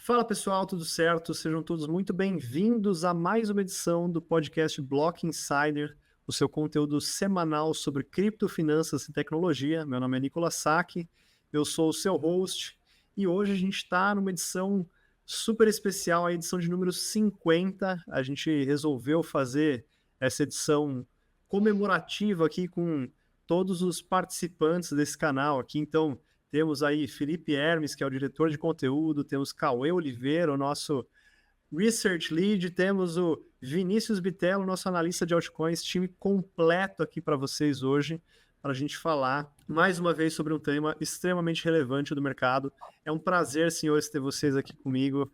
Fala pessoal, tudo certo? Sejam todos muito bem-vindos a mais uma edição do podcast Block Insider, o seu conteúdo semanal sobre criptofinanças e tecnologia. Meu nome é Nicolas Sacchi, eu sou o seu host e hoje a gente está numa edição super especial, a edição de número 50. A gente resolveu fazer essa edição comemorativa aqui com todos os participantes desse canal aqui, então temos aí Felipe Hermes, que é o diretor de conteúdo, temos Cauê Oliveira, o nosso Research Lead, temos o Vinícius Bitello, nosso analista de altcoins, time completo aqui para vocês hoje, para a gente falar mais uma vez sobre um tema extremamente relevante do mercado. É um prazer, senhores, ter vocês aqui comigo,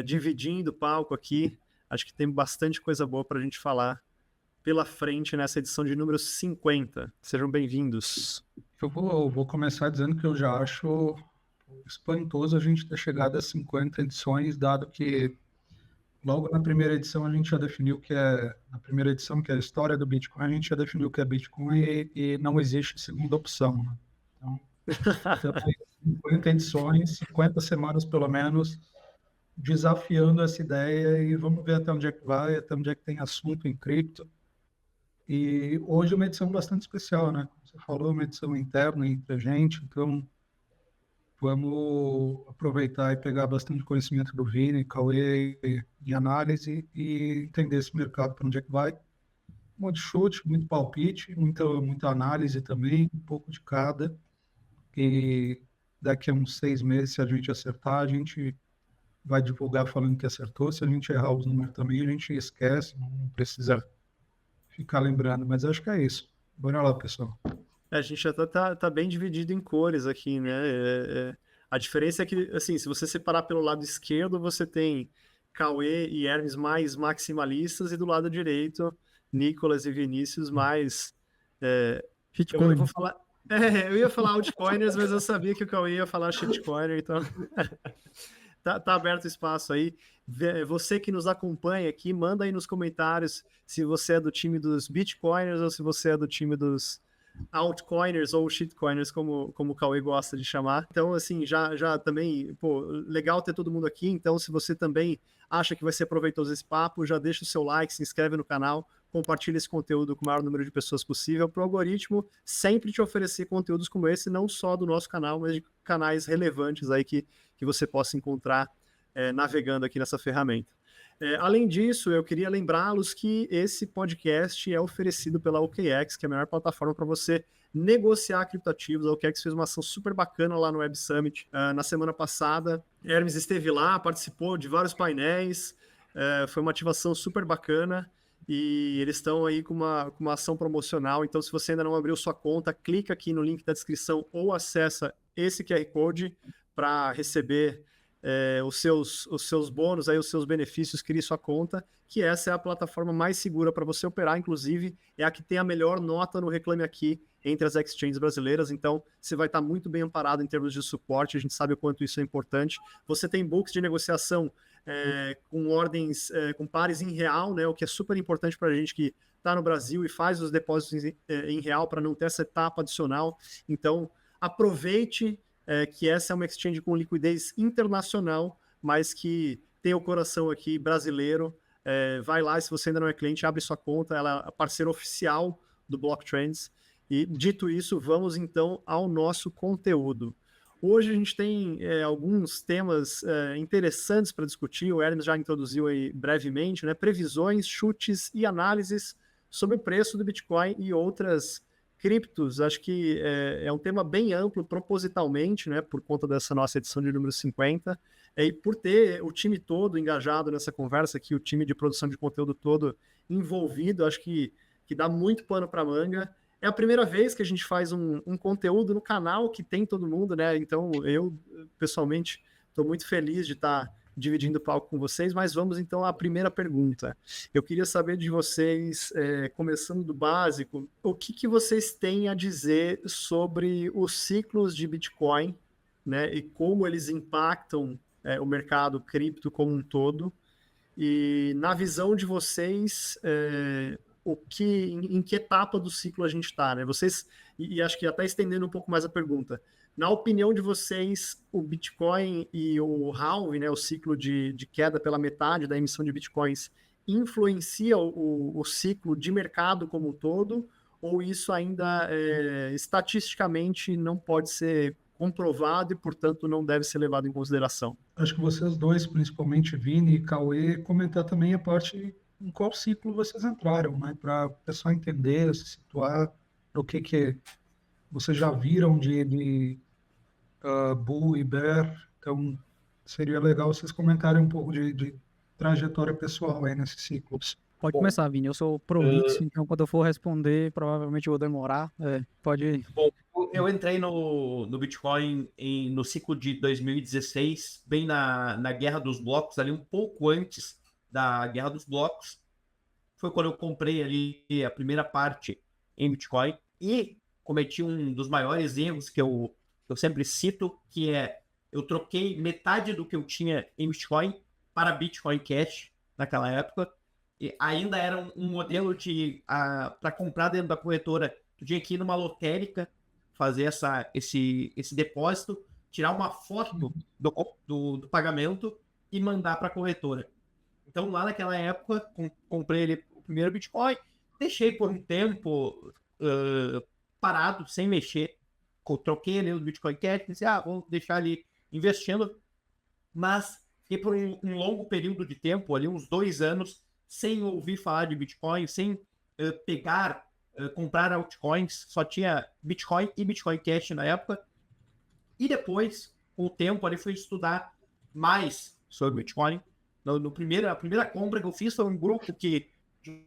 dividindo o palco aqui. Acho que tem bastante coisa boa para a gente falar pela frente nessa edição de número 50. Sejam bem-vindos. Eu vou começar dizendo que eu já acho espantoso a gente ter chegado a 50 edições, dado que logo na primeira edição a gente já definiu que na primeira edição, que é a história do Bitcoin, a gente já definiu que é Bitcoin e não existe segunda opção, né? Então, 50 edições, 50 semanas pelo menos, desafiando essa ideia e vamos ver até onde é que vai, até onde é que tem assunto em cripto. E hoje é uma edição bastante especial, né? Como você falou, uma edição interna entre a gente, então vamos aproveitar e pegar bastante conhecimento do Vini, Cauê de análise e entender esse mercado para onde é que vai. Muito chute, muito palpite, muita análise também, um pouco de cada. E daqui a uns 6 meses, se a gente acertar, a gente vai divulgar falando que acertou. Se a gente errar os números também, a gente esquece, não precisa ficar lembrando, mas acho que é isso. Bora lá, pessoal. A gente já tá bem dividido em cores aqui, né? A diferença é que, assim, se você separar pelo lado esquerdo, você tem Cauê e Hermes mais maximalistas, e do lado direito, Nicolas e Vinícius mais... Shitcoin. Eu ia falar altcoiners, mas eu sabia que o Cauê ia falar shitcoiner, então... Tá aberto o espaço aí. Você que nos acompanha aqui, manda aí nos comentários se você é do time dos Bitcoiners ou se você é do time dos altcoiners ou shitcoiners, como o Cauê gosta de chamar. Então, assim, já também, legal ter todo mundo aqui. Então, se você também acha que vai ser proveitoso esse papo, já deixa o seu like, se inscreve no canal, compartilha esse conteúdo com o maior número de pessoas possível, para o algoritmo sempre te oferecer conteúdos como esse, não só do nosso canal, mas de canais relevantes aí que você possa encontrar navegando aqui nessa ferramenta. Além disso, eu queria lembrá-los que esse podcast é oferecido pela OKEx, que é a melhor plataforma para você negociar criptoativos. A OKEx fez uma ação super bacana lá no Web Summit na semana passada. Hermes esteve lá, participou de vários painéis, foi uma ativação super bacana e eles estão aí com uma ação promocional. Então, se você ainda não abriu sua conta, clica aqui no link da descrição ou acessa esse QR Code para receber os seus bônus, aí, os seus benefícios, crie sua conta, que essa é a plataforma mais segura para você operar, inclusive é a que tem a melhor nota no Reclame Aqui entre as exchanges brasileiras, então você vai estar muito bem amparado em termos de suporte, a gente sabe o quanto isso é importante. Você tem books de negociação com ordens, com pares em real, né, o que é super importante para a gente que está no Brasil e faz os depósitos em real para não ter essa etapa adicional. Então, aproveite que essa é uma exchange com liquidez internacional, mas que tem o coração aqui brasileiro. Vai lá, se você ainda não é cliente, abre sua conta, ela é a parceira oficial do Block Trends. E, dito isso, vamos então ao nosso conteúdo. Hoje a gente tem alguns temas interessantes para discutir, o Hermes já introduziu aí brevemente, né? Previsões, chutes e análises sobre o preço do Bitcoin e outras criptos. Acho que é um tema bem amplo propositalmente, né, por conta dessa nossa edição de número 50, e por ter o time todo engajado nessa conversa aqui, o time de produção de conteúdo todo envolvido, acho que dá muito pano para manga. É a primeira vez que a gente faz um conteúdo no canal que tem todo mundo, né? Então eu, pessoalmente, estou muito feliz de estar dividindo o palco com vocês, mas vamos então à primeira pergunta. Eu queria saber de vocês, começando do básico, o que vocês têm a dizer sobre os ciclos de Bitcoin, né, e como eles impactam o mercado cripto como um todo, e na visão de vocês, em que etapa do ciclo a gente está, né? Vocês, e acho que até estendendo um pouco mais a pergunta, Na opinião de vocês, o Bitcoin e o halving, né, o ciclo de queda pela metade da emissão de Bitcoins, influencia o ciclo de mercado como um todo, ou isso ainda estatisticamente não pode ser comprovado e, portanto, não deve ser levado em consideração? Acho que vocês dois, principalmente Vini e Cauê, comentar também a parte em qual ciclo vocês entraram, né? Para o pessoal entender, se situar, o que vocês já viram de Bull e Bear. Então, seria legal vocês comentarem um pouco de trajetória pessoal aí nesses ciclos. Pode Bom, começar, Vini. Eu sou prolixo, então quando eu for responder, provavelmente eu vou demorar. Pode. bom, eu entrei no Bitcoin no ciclo de 2016, bem na Guerra dos Blocos, ali um pouco antes da Guerra dos Blocos. Foi quando eu comprei ali a primeira parte em Bitcoin e cometi um dos maiores erros que eu sempre cito, que é eu troquei metade do que eu tinha em Bitcoin para Bitcoin Cash naquela época. E ainda era um modelo para comprar dentro da corretora. Tu tinha que ir numa lotérica, fazer esse depósito, tirar uma foto do pagamento e mandar para a corretora. Então, lá naquela época, comprei ele, o primeiro Bitcoin, deixei por um tempo parado, sem mexer. Troquei ele no Bitcoin Cash, disse, vou deixar ali investindo. Mas fiquei por um longo período de tempo, ali uns 2 anos, sem ouvir falar de Bitcoin, sem comprar altcoins. Só tinha Bitcoin e Bitcoin Cash na época. E depois, com o tempo, ali fui estudar mais sobre Bitcoin. A primeira compra que eu fiz foi um grupo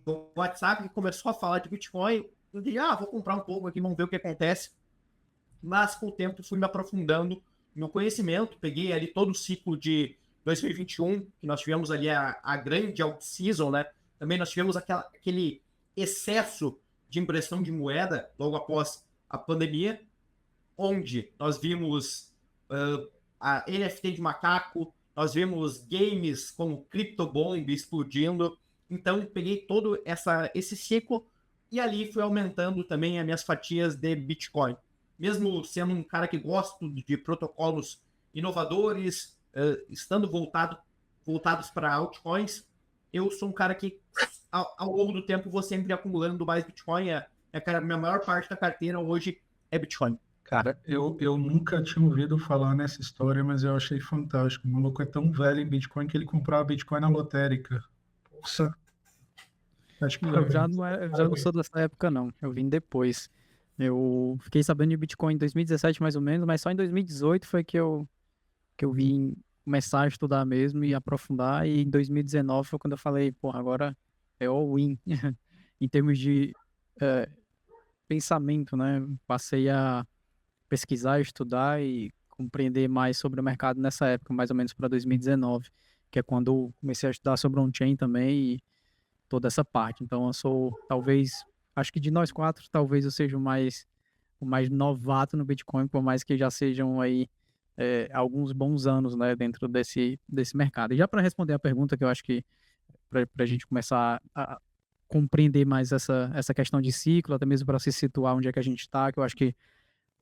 do WhatsApp que começou a falar de Bitcoin. Eu disse, vou comprar um pouco aqui, vamos ver o que acontece. Mas com o tempo fui me aprofundando no conhecimento, peguei ali todo o ciclo de 2021, que nós tivemos ali a grande out-season, né? Também nós tivemos aquele excesso de impressão de moeda logo após a pandemia, onde nós vimos a NFT de macaco, nós vimos games como CryptoBomb explodindo. Então, peguei todo esse ciclo e ali fui aumentando também as minhas fatias de Bitcoin. Mesmo sendo um cara que gosta de protocolos inovadores, estando voltados para altcoins, eu sou um cara que, ao longo do tempo, vou sempre acumulando mais Bitcoin. A minha maior parte da carteira hoje é Bitcoin. Cara, eu nunca tinha ouvido falar nessa história, mas eu achei fantástico. O maluco é tão velho em Bitcoin que ele comprava Bitcoin na lotérica. Nossa. Acho que Eu já não sou dessa época, não. Eu vim depois. Eu fiquei sabendo de Bitcoin em 2017, mais ou menos, mas só em 2018 foi que eu vim começar a estudar mesmo e aprofundar. E em 2019 foi quando eu falei, porra, agora é all-in. Em termos de pensamento, né? Passei a pesquisar, estudar e compreender mais sobre o mercado nessa época, mais ou menos para 2019, que é quando eu comecei a estudar sobre on-chain também e toda essa parte. Então eu sou, talvez, acho que de nós quatro, talvez eu seja o mais novato no Bitcoin, por mais que já sejam aí alguns bons anos, né, dentro desse mercado. E já para responder a pergunta, que eu acho que para a gente começar a compreender mais essa questão de ciclo, até mesmo para se situar onde é que a gente está, que eu acho que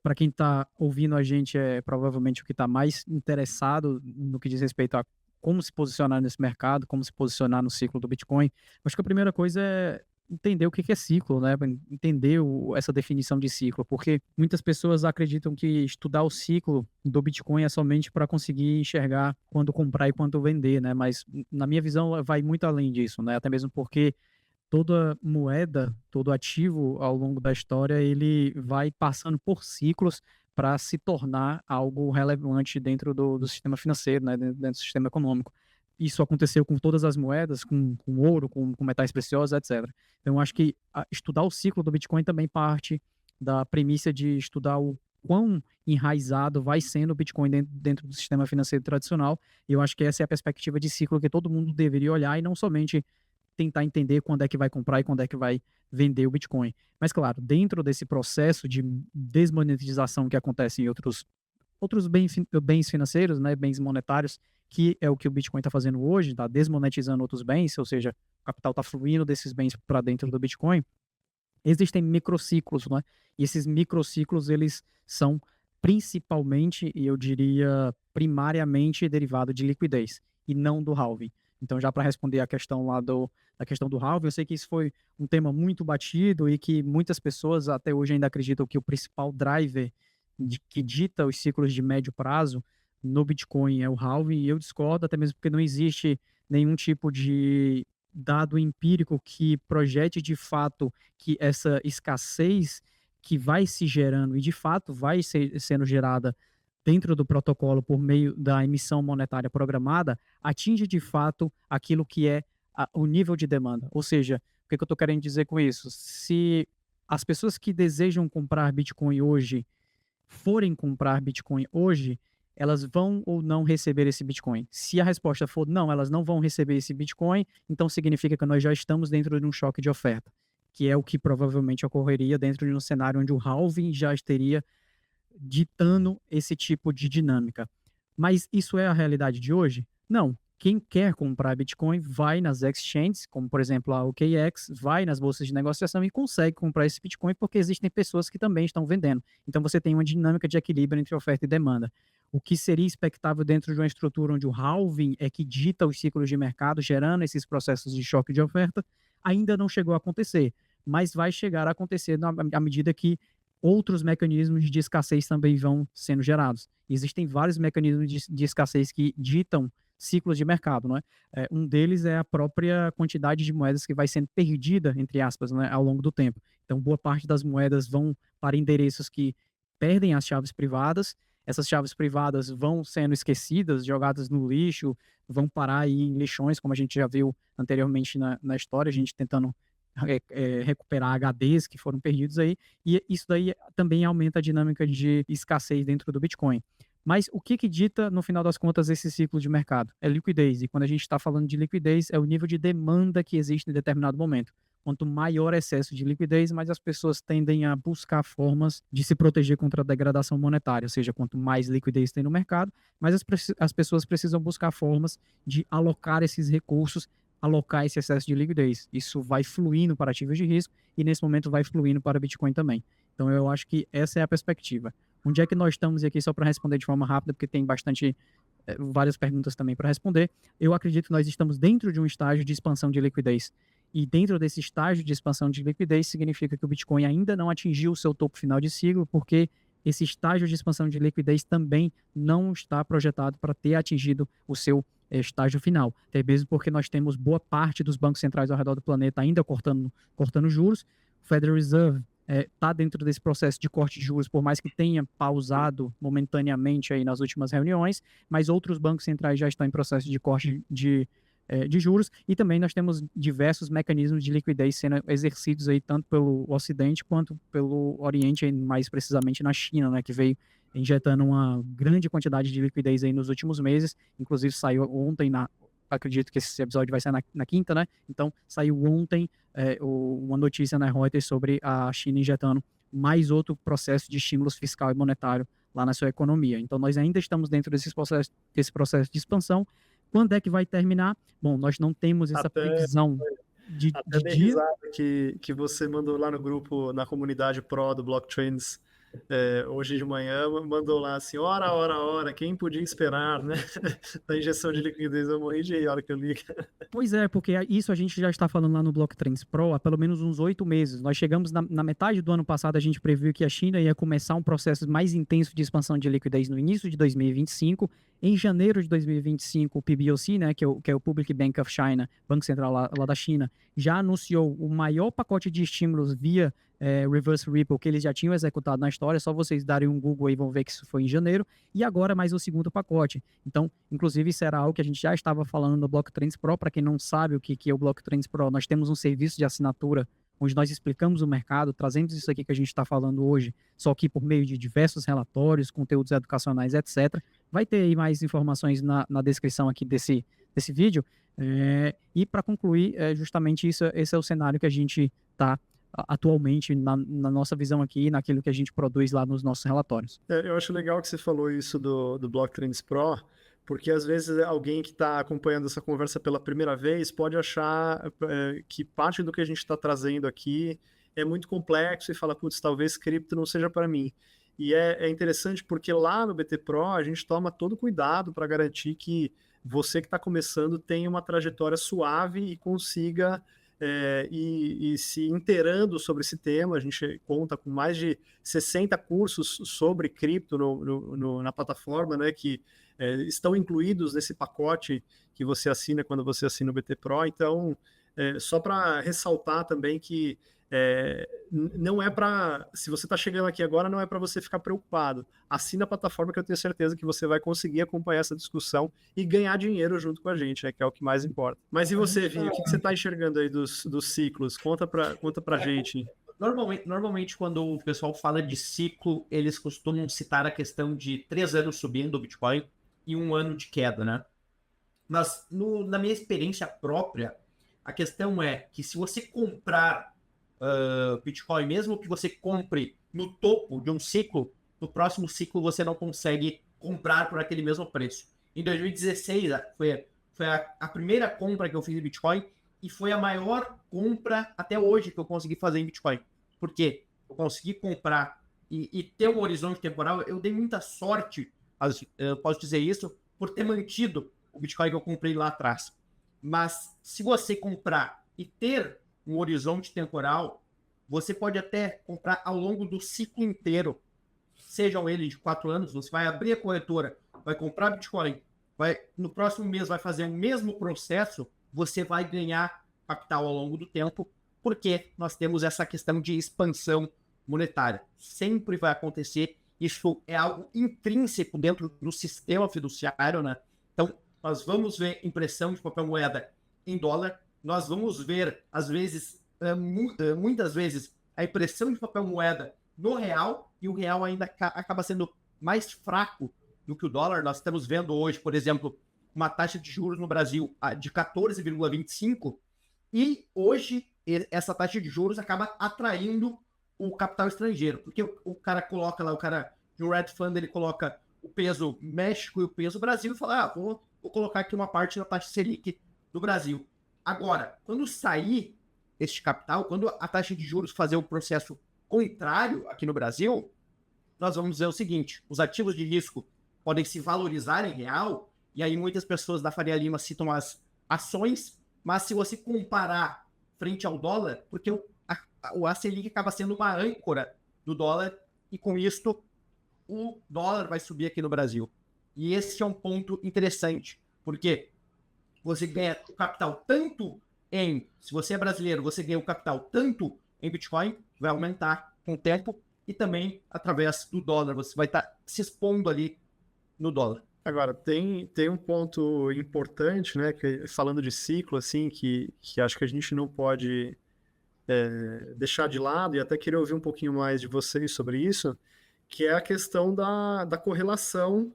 para quem está ouvindo a gente é provavelmente o que está mais interessado no que diz respeito a como se posicionar nesse mercado, como se posicionar no ciclo do Bitcoin. Acho que a primeira coisa é entender o que é ciclo, né? Entender essa definição de ciclo, porque muitas pessoas acreditam que estudar o ciclo do Bitcoin é somente para conseguir enxergar quando comprar e quando vender, né? Mas na minha visão vai muito além disso, né? Até mesmo porque toda moeda, todo ativo ao longo da história, ele vai passando por ciclos para se tornar algo relevante dentro do sistema financeiro, né, dentro do sistema econômico. Isso aconteceu com todas as moedas, com ouro, com metais preciosos, etc. Então, eu acho que estudar o ciclo do Bitcoin também parte da premissa de estudar o quão enraizado vai sendo o Bitcoin dentro do sistema financeiro tradicional. E eu acho que essa é a perspectiva de ciclo que todo mundo deveria olhar e não somente tentar entender quando é que vai comprar e quando é que vai vender o Bitcoin. Mas, claro, dentro desse processo de desmonetização que acontece em outros bens financeiros, né, bens monetários, que é o que o Bitcoin está fazendo hoje, está desmonetizando outros bens, ou seja, o capital está fluindo desses bens para dentro do Bitcoin, existem microciclos, né? E esses microciclos, eles são principalmente, e eu diria primariamente, derivado de liquidez, e não do halving. Então, já para responder a questão lá da questão do halving, eu sei que isso foi um tema muito batido e que muitas pessoas até hoje ainda acreditam que o principal driver que dita os ciclos de médio prazo no Bitcoin é o halving, e eu discordo, até mesmo porque não existe nenhum tipo de dado empírico que projete de fato que essa escassez que vai se gerando e de fato vai sendo gerada dentro do protocolo por meio da emissão monetária programada, atinge de fato aquilo que é o nível de demanda. Ou seja, o que eu estou querendo dizer com isso? Se as pessoas que desejam comprar Bitcoin hoje forem comprar Bitcoin hoje, elas vão ou não receber esse Bitcoin? Se a resposta for não, elas não vão receber esse Bitcoin, então significa que nós já estamos dentro de um choque de oferta, que é o que provavelmente ocorreria dentro de um cenário onde o halving já estaria ditando esse tipo de dinâmica. Mas isso é a realidade de hoje? Não. Quem quer comprar Bitcoin vai nas exchanges, como por exemplo a OKX, vai nas bolsas de negociação e consegue comprar esse Bitcoin porque existem pessoas que também estão vendendo. Então você tem uma dinâmica de equilíbrio entre oferta e demanda. O que seria expectável dentro de uma estrutura onde o halving é que dita os ciclos de mercado, gerando esses processos de choque de oferta, ainda não chegou a acontecer, mas vai chegar a acontecer à medida que outros mecanismos de escassez também vão sendo gerados. Existem vários mecanismos de escassez que ditam ciclos de mercado, não é? Um deles é a própria quantidade de moedas que vai sendo perdida, entre aspas, né, ao longo do tempo. Então, boa parte das moedas vão para endereços que perdem as chaves privadas, essas chaves privadas vão sendo esquecidas, jogadas no lixo, vão parar aí em lixões, como a gente já viu anteriormente na história, a gente tentando recuperar HDs que foram perdidos aí, e isso daí também aumenta a dinâmica de escassez dentro do Bitcoin. Mas o que dita, no final das contas, esse ciclo de mercado? É liquidez. E quando a gente está falando de liquidez, é o nível de demanda que existe em determinado momento. Quanto maior excesso de liquidez, mais as pessoas tendem a buscar formas de se proteger contra a degradação monetária. Ou seja, quanto mais liquidez tem no mercado, mais as pessoas precisam buscar formas de alocar esses recursos, alocar esse excesso de liquidez. Isso vai fluindo para ativos de risco e, nesse momento, vai fluindo para Bitcoin também. Então, eu acho que essa é a perspectiva. Onde é que nós estamos aqui, só para responder de forma rápida, porque tem várias perguntas também para responder. Eu acredito que nós estamos dentro de um estágio de expansão de liquidez. E dentro desse estágio de expansão de liquidez, significa que o Bitcoin ainda não atingiu o seu topo final de ciclo, porque esse estágio de expansão de liquidez também não está projetado para ter atingido o seu estágio final. Até mesmo porque nós temos boa parte dos bancos centrais ao redor do planeta ainda cortando juros. O Federal Reserve está dentro desse processo de corte de juros, por mais que tenha pausado momentaneamente aí nas últimas reuniões, mas outros bancos centrais já estão em processo de corte de juros, e também nós temos diversos mecanismos de liquidez sendo exercidos aí tanto pelo Ocidente quanto pelo Oriente, mais precisamente na China, né, que veio injetando uma grande quantidade de liquidez aí nos últimos meses. Inclusive saiu ontem, acredito que esse episódio vai sair na quinta, né? Então saiu ontem uma notícia na Reuters sobre a China injetando mais outro processo de estímulos fiscal e monetário lá na sua economia. Então nós ainda estamos dentro desse processo de expansão. Quando é que vai terminar? Bom, nós não temos essa previsão de dia. Que você mandou lá no grupo, na comunidade Pro do Blocktrains, hoje de manhã, mandou lá assim, ora, quem podia esperar, né? Da injeção de liquidez, eu morri de hora que eu li. Pois é, porque isso a gente já está falando lá no Blocktrains Pro há pelo menos uns 8 meses. Nós chegamos na metade do ano passado, a gente previu que a China ia começar um processo mais intenso de expansão de liquidez no início de 2025. Em janeiro de 2025, o PBOC, né, que é o Public Bank of China, Banco Central lá da China, já anunciou o maior pacote de estímulos via Reverse Repo que eles já tinham executado na história. Só vocês darem um Google aí vão ver que isso foi em janeiro. E agora mais o segundo pacote. Então, inclusive, isso era algo que a gente já estava falando no Blocktrains Pro. Para quem não sabe o que é o Blocktrains Pro, nós temos um serviço de assinatura onde nós explicamos o mercado, trazemos isso aqui que a gente está falando hoje, só que por meio de diversos relatórios, conteúdos educacionais, etc. Vai ter aí mais informações na descrição aqui desse vídeo. E para concluir, justamente esse é o cenário que a gente está atualmente na nossa visão aqui, naquilo que a gente produz lá nos nossos relatórios. Eu acho legal que você falou isso do Blocktrains Pro, porque às vezes alguém que está acompanhando essa conversa pela primeira vez pode achar que parte do que a gente está trazendo aqui é muito complexo e fala, putz, talvez cripto não seja para mim. E é interessante porque lá no BT Pro a gente toma todo cuidado para garantir que você que está começando tenha uma trajetória suave e consiga e se inteirando sobre esse tema. A gente conta com mais de 60 cursos sobre cripto na plataforma, né, que estão incluídos nesse pacote que você assina quando você assina o BT Pro. Então, só para ressaltar também que não é para, se você está chegando aqui agora, não é para você ficar preocupado. Assina a plataforma que eu tenho certeza que você vai conseguir acompanhar essa discussão e ganhar dinheiro junto com a gente, né, que é o que mais importa. Mas e você, Vinho, o que você está enxergando aí dos ciclos? Conta pra gente. Normalmente, quando o pessoal fala de ciclo, eles costumam citar a questão de 3 anos subindo o Bitcoin e 1 ano de queda, né? Mas na minha experiência própria, a questão é que se você comprar Bitcoin, mesmo que você compre no topo de um ciclo, no próximo ciclo você não consegue comprar por aquele mesmo preço. Em 2016, foi a primeira compra que eu fiz em Bitcoin e foi a maior compra até hoje que eu consegui fazer em Bitcoin. Por quê? Eu consegui comprar e ter um horizonte temporal. Eu dei muita sorte, eu posso dizer isso, por ter mantido o Bitcoin que eu comprei lá atrás. Mas se você comprar e ter um horizonte temporal, você pode até comprar ao longo do ciclo inteiro, sejam eles de 4 anos, você vai abrir a corretora, vai comprar Bitcoin, no próximo mês vai fazer o mesmo processo, você vai ganhar capital ao longo do tempo, porque nós temos essa questão de expansão monetária. Sempre vai acontecer, isso é algo intrínseco dentro do sistema fiduciário, né? Então, nós vamos ver impressão de papel moeda em dólar, nós vamos ver, às vezes, muitas vezes, a impressão de papel moeda no real, e o real ainda acaba sendo mais fraco do que o dólar. Nós estamos vendo hoje, por exemplo, uma taxa de juros no Brasil de 14,25, e hoje essa taxa de juros acaba atraindo o capital estrangeiro, porque o cara coloca lá, o cara de um Red Fund, ele coloca o peso México e o peso Brasil e fala, vou colocar aqui uma parte da taxa Selic do Brasil. Agora, quando sair este capital, quando a taxa de juros fazer o processo contrário aqui no Brasil, nós vamos dizer o seguinte: os ativos de risco podem se valorizar em real, e aí muitas pessoas da Faria Lima citam as ações, mas se você comparar frente ao dólar, porque a Selic acaba sendo uma âncora do dólar, e com isto o dólar vai subir aqui no Brasil. E esse é um ponto interessante, porque você ganha o capital tanto se você é brasileiro, você ganha o capital tanto em Bitcoin, vai aumentar com o tempo, e também através do dólar, você vai estar se expondo ali no dólar. Agora, tem um ponto importante, né, que, falando de ciclo, assim, que acho que a gente não pode deixar de lado, e até queria ouvir um pouquinho mais de vocês sobre isso, que é a questão da correlação,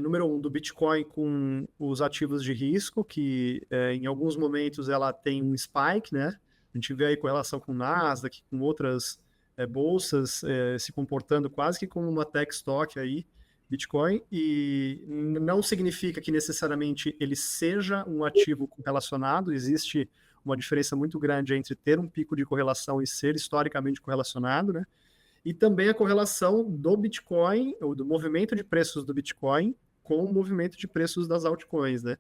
número 1, do Bitcoin com os ativos de risco, que em alguns momentos ela tem um spike, né? A gente vê aí correlação com o Nasdaq, com outras bolsas se comportando quase que como uma tech stock aí, Bitcoin, e não significa que necessariamente ele seja um ativo correlacionado. Existe uma diferença muito grande entre ter um pico de correlação e ser historicamente correlacionado, né? E também a correlação do Bitcoin, ou do movimento de preços do Bitcoin, com o movimento de preços das altcoins, né?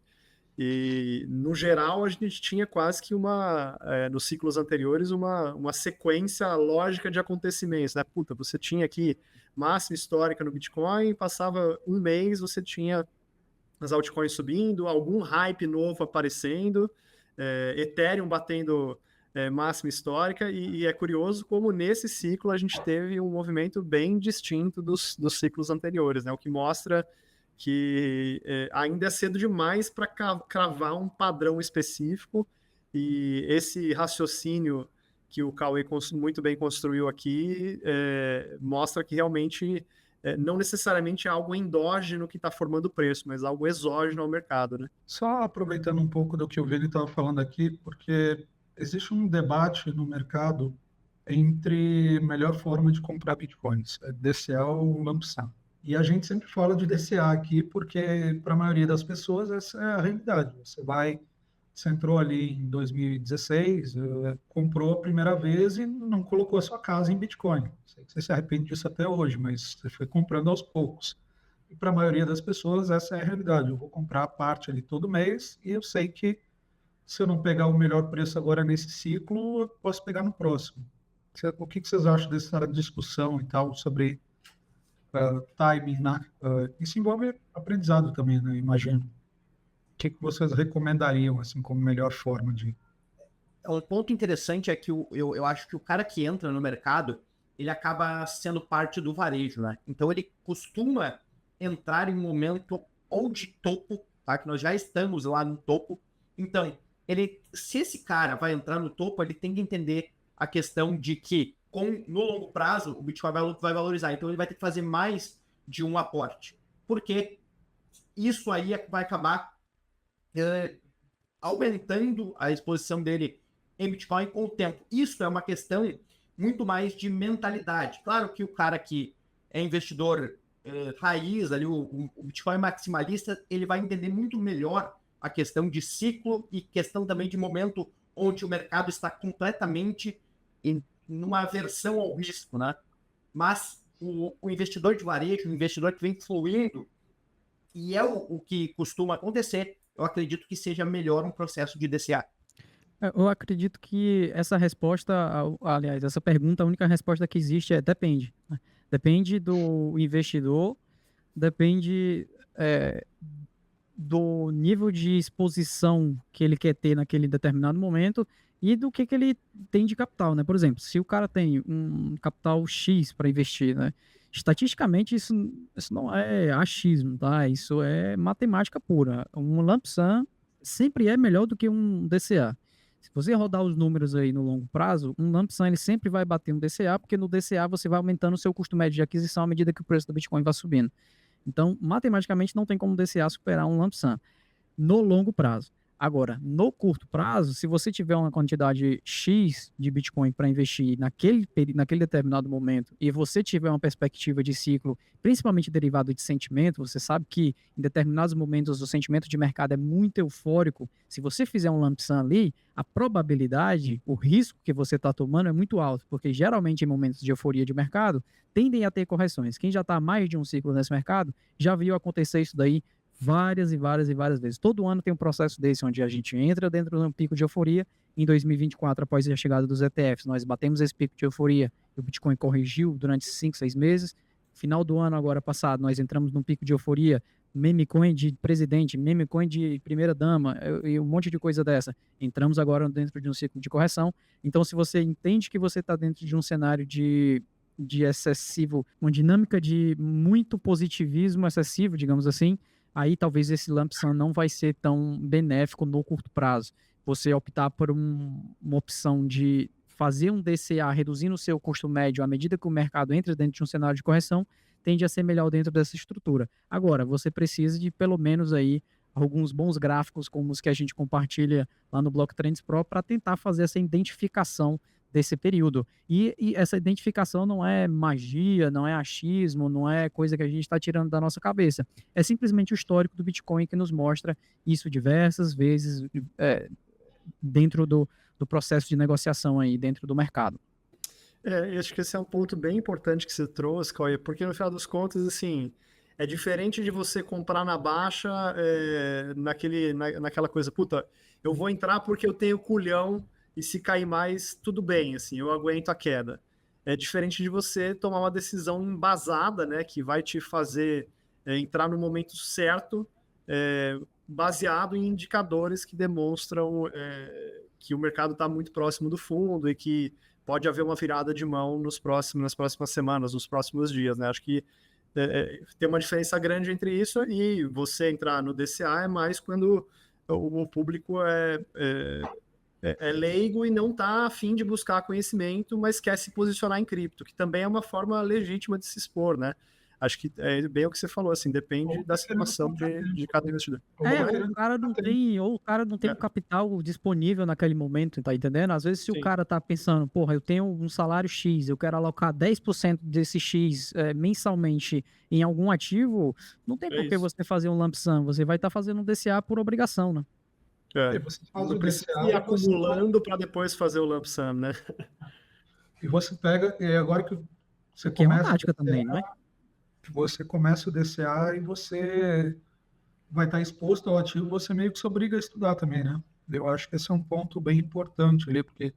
E, no geral, a gente tinha quase que nos ciclos anteriores, uma sequência lógica de acontecimentos, né? Puta, você tinha aqui máxima histórica no Bitcoin, passava um mês, você tinha as altcoins subindo, algum hype novo aparecendo, Ethereum batendo máxima histórica, e é curioso como nesse ciclo a gente teve um movimento bem distinto dos ciclos anteriores, né? O que mostra que ainda é cedo demais para cravar um padrão específico, e esse raciocínio que o Cauê muito bem construiu aqui mostra que realmente não necessariamente é algo endógeno que está formando o preço, mas algo exógeno ao mercado, né? Só aproveitando um pouco do que o Vini estava falando aqui, porque existe um debate no mercado entre melhor forma de comprar bitcoins, DCA ou Lump Sum. E a gente sempre fala de DCA aqui porque, para a maioria das pessoas, essa é a realidade. Você vai Você entrou ali em 2016, comprou a primeira vez e não colocou a sua casa em Bitcoin. Sei que você se arrepende disso até hoje, mas você foi comprando aos poucos. E para a maioria das pessoas, essa é a realidade. Eu vou comprar a parte ali todo mês e eu sei que se eu não pegar o melhor preço agora nesse ciclo, eu posso pegar no próximo. O que vocês acham dessa discussão e tal sobre timing, né? Isso envolve aprendizado também, né? Imagino. O que vocês recomendariam, assim, como melhor forma de... Um ponto interessante é que eu acho que o cara que entra no mercado, ele acaba sendo parte do varejo, né? Então ele costuma entrar em um momento ou de topo, tá? Que nós já estamos lá no topo. Então, se esse cara vai entrar no topo, ele tem que entender a questão de que no longo prazo o Bitcoin vai valorizar. Então ele vai ter que fazer mais de um aporte. Porque isso aí vai acabar aumentando a exposição dele em Bitcoin com o tempo. Isso é uma questão muito mais de mentalidade. Claro que o cara que é investidor raiz, ali, o Bitcoin maximalista, ele vai entender muito melhor a questão de ciclo e questão também de momento onde o mercado está completamente numa aversão ao risco, né? Mas o investidor de varejo, o investidor que vem fluindo, e é o que costuma acontecer, eu acredito que seja melhor um processo de DCA. Eu acredito que essa resposta, aliás, essa pergunta, a única resposta que existe é depende. Né? Depende do investidor, depende do nível de exposição que ele quer ter naquele determinado momento e do que ele tem de capital, né? Por exemplo, se o cara tem um capital X para investir, né? Estatisticamente, isso não é achismo, tá? Isso é matemática pura. Um lump sum sempre é melhor do que um DCA. Se você rodar os números aí no longo prazo, um lump sum ele sempre vai bater um DCA, porque no DCA você vai aumentando o seu custo médio de aquisição à medida que o preço do Bitcoin vai subindo. Então, matematicamente, não tem como o DCA superar um lump sum no longo prazo. Agora, no curto prazo, se você tiver uma quantidade X de Bitcoin para investir naquele determinado momento e você tiver uma perspectiva de ciclo, principalmente derivado de sentimento, você sabe que em determinados momentos o sentimento de mercado é muito eufórico. Se você fizer um lump sum ali, a probabilidade, o risco que você está tomando é muito alto, porque geralmente em momentos de euforia de mercado, tendem a ter correções. Quem já está há mais de um ciclo nesse mercado, já viu acontecer isso daí várias e várias e várias vezes. Todo ano tem um processo desse, onde a gente entra dentro de um pico de euforia. Em 2024, após a chegada dos ETFs, nós batemos esse pico de euforia e o Bitcoin corrigiu durante 5, 6 meses. Final do ano agora passado, nós entramos num pico de euforia, meme coin de presidente, meme coin de primeira-dama e um monte de coisa dessa. Entramos agora dentro de um ciclo de correção. Então, se você entende que você está dentro de um cenário de excessivo, uma dinâmica de muito positivismo excessivo, digamos assim, aí talvez esse lump sum não vai ser tão benéfico no curto prazo. Você optar por uma opção de fazer um DCA reduzindo o seu custo médio à medida que o mercado entra dentro de um cenário de correção, tende a ser melhor dentro dessa estrutura. Agora, você precisa de pelo menos aí alguns bons gráficos como os que a gente compartilha lá no Block Trends Pro para tentar fazer essa identificação desse período. E essa identificação não é magia, não é achismo, não é coisa que a gente está tirando da nossa cabeça. É simplesmente o histórico do Bitcoin que nos mostra isso diversas vezes dentro do processo de negociação aí, dentro do mercado. Eu acho que esse é um ponto bem importante que você trouxe, Cauê, porque no final das contas, assim, é diferente de você comprar na baixa naquela coisa, puta, eu vou entrar porque eu tenho culhão e se cair mais, tudo bem, assim, eu aguento a queda. É diferente de você tomar uma decisão embasada, né, que vai te fazer entrar no momento certo, baseado em indicadores que demonstram que o mercado está muito próximo do fundo e que pode haver uma virada de mão nas próximas semanas, nos próximos dias, né? Acho que tem uma diferença grande entre isso e você entrar no DCA é mais quando o público é leigo e não está a fim de buscar conhecimento, mas quer se posicionar em cripto, que também é uma forma legítima de se expor, né? Acho que é bem o que você falou, assim, depende da situação de cada investidor. O cara não tem o capital disponível naquele momento, tá entendendo? Às vezes, se o cara tá pensando, porra, eu tenho um salário X, eu quero alocar 10% desse X mensalmente em algum ativo, não tem por que você fazer um lump sum, você vai estar fazendo um DCA por obrigação, né? É. E você faz Não o precisa DCA ir e você, acumulando para depois fazer o lump sum, né? e você pega, e agora que você Que é uma começa o tática também, não é? DCA, você começa o DCA e você vai estar exposto ao ativo, você meio que se obriga a estudar também, né? Eu acho que esse é um ponto bem importante ali, porque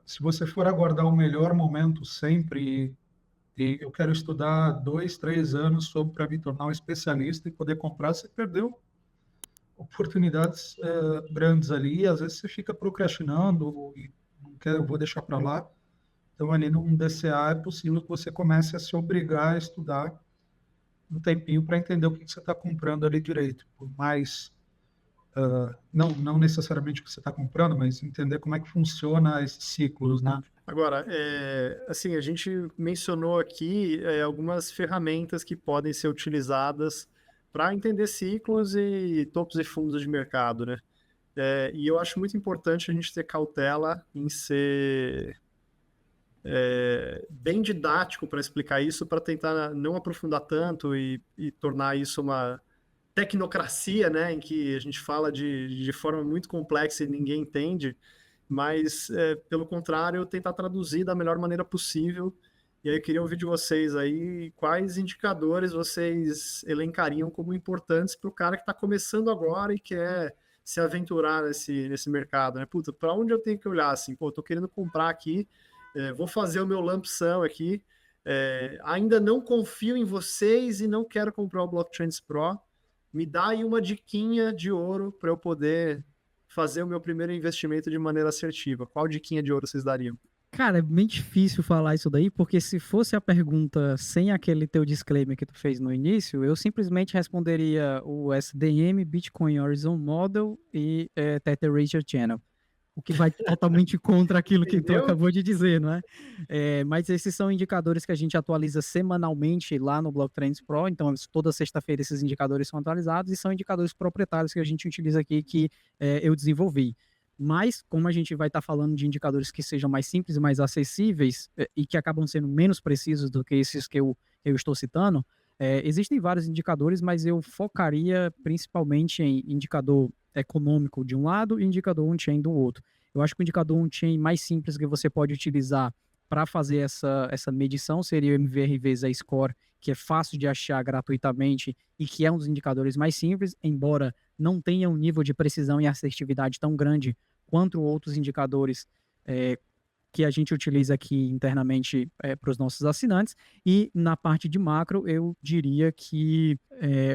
se você for aguardar o melhor momento sempre, e eu quero estudar 2, 3 anos sobre para me tornar um especialista e poder comprar, você perdeu oportunidades grandes ali, e às vezes você fica procrastinando e não quer, eu vou deixar para lá. Então, ali num DCA é possível que você comece a se obrigar a estudar um tempinho para entender o que você está comprando ali direito. Por mais, não necessariamente o que você está comprando, mas entender como é que funciona esses ciclos, né? Agora, assim, a gente mencionou aqui algumas ferramentas que podem ser utilizadas para entender ciclos e topos e fundos de mercado, né? E eu acho muito importante a gente ter cautela em ser bem didático para explicar isso, para tentar não aprofundar tanto e tornar isso uma tecnocracia, né, em que a gente fala de forma muito complexa e ninguém entende, mas, pelo contrário, tentar traduzir da melhor maneira possível. E aí eu queria ouvir de vocês aí quais indicadores vocês elencariam como importantes para o cara que está começando agora e quer se aventurar nesse mercado, né? Puta, para onde eu tenho que olhar? Assim, pô, tô querendo comprar aqui, vou fazer o meu lump sum aqui, ainda não confio em vocês e não quero comprar o Blockchains Pro. Me dá aí uma diquinha de ouro para eu poder fazer o meu primeiro investimento de maneira assertiva. Qual diquinha de ouro vocês dariam? Cara, é bem difícil falar isso daí, porque se fosse a pergunta sem aquele teu disclaimer que tu fez no início, eu simplesmente responderia o SDM, Bitcoin Horizon Model e Tether Ratio Channel. O que vai totalmente contra aquilo que tu Entendeu? acabou de dizer, não é? Mas esses são indicadores que a gente atualiza semanalmente lá no Blocktrends Pro, então toda sexta-feira esses indicadores são atualizados e são indicadores proprietários que a gente utiliza aqui, que eu desenvolvi. Mas, como a gente vai estar falando de indicadores que sejam mais simples e mais acessíveis e que acabam sendo menos precisos do que esses que eu estou citando, existem vários indicadores, mas eu focaria principalmente em indicador econômico de um lado e indicador on-chain do outro. Eu acho que o indicador on-chain mais simples que você pode utilizar para fazer essa medição seria o MVRV Z-Score, que é fácil de achar gratuitamente e que é um dos indicadores mais simples, embora não tenha um nível de precisão e assertividade tão grande quanto outros indicadores que a gente utiliza aqui internamente para os nossos assinantes. E na parte de macro, eu diria que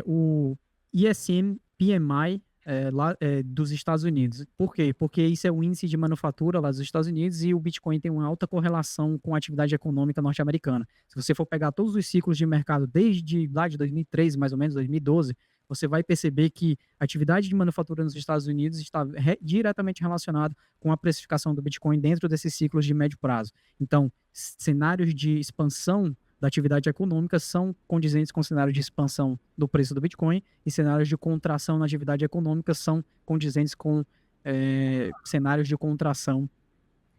o ISM PMI dos Estados Unidos. Por quê? Porque isso é o índice de manufatura lá dos Estados Unidos e o Bitcoin tem uma alta correlação com a atividade econômica norte-americana. Se você for pegar todos os ciclos de mercado desde lá de 2013, mais ou menos, 2012, você vai perceber que a atividade de manufatura nos Estados Unidos está diretamente relacionada com a precificação do Bitcoin dentro desses ciclos de médio prazo. Então, cenários de expansão da atividade econômica são condizentes com cenários de expansão do preço do Bitcoin e cenários de contração na atividade econômica são condizentes com cenários de contração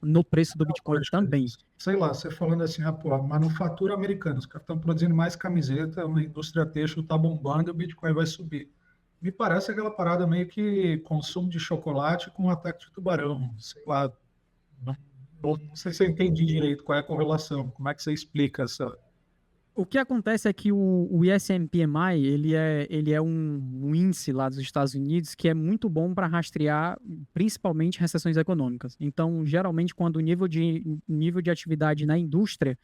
no preço do Bitcoin também. Sei lá, você falando assim, pô, a manufatura americana, os caras estão produzindo mais camiseta, a indústria têxtil está bombando e o Bitcoin vai subir. Me parece aquela parada meio que consumo de chocolate com ataque de tubarão, sei lá. Não sei se eu entendi direito qual é a correlação, como é que você explica essa... O que acontece é que o ISM PMI, ele é um índice lá dos Estados Unidos que é muito bom para rastrear principalmente recessões econômicas. Então, geralmente, quando o nível de atividade na indústria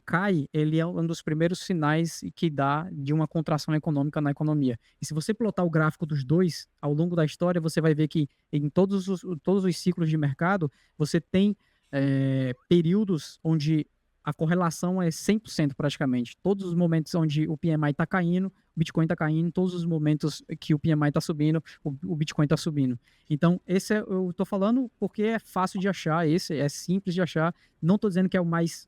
cai, ele é um dos primeiros sinais que dá de uma contração econômica na economia. E se você plotar o gráfico dos dois, ao longo da história, você vai ver que em todos os ciclos de mercado, você tem períodos onde a correlação é 100% praticamente. Todos os momentos onde o PMI está caindo, o Bitcoin está caindo, todos os momentos que o PMI está subindo, o Bitcoin está subindo. Então, esse eu estou falando porque é fácil de achar, esse é simples de achar. Não estou dizendo que é o mais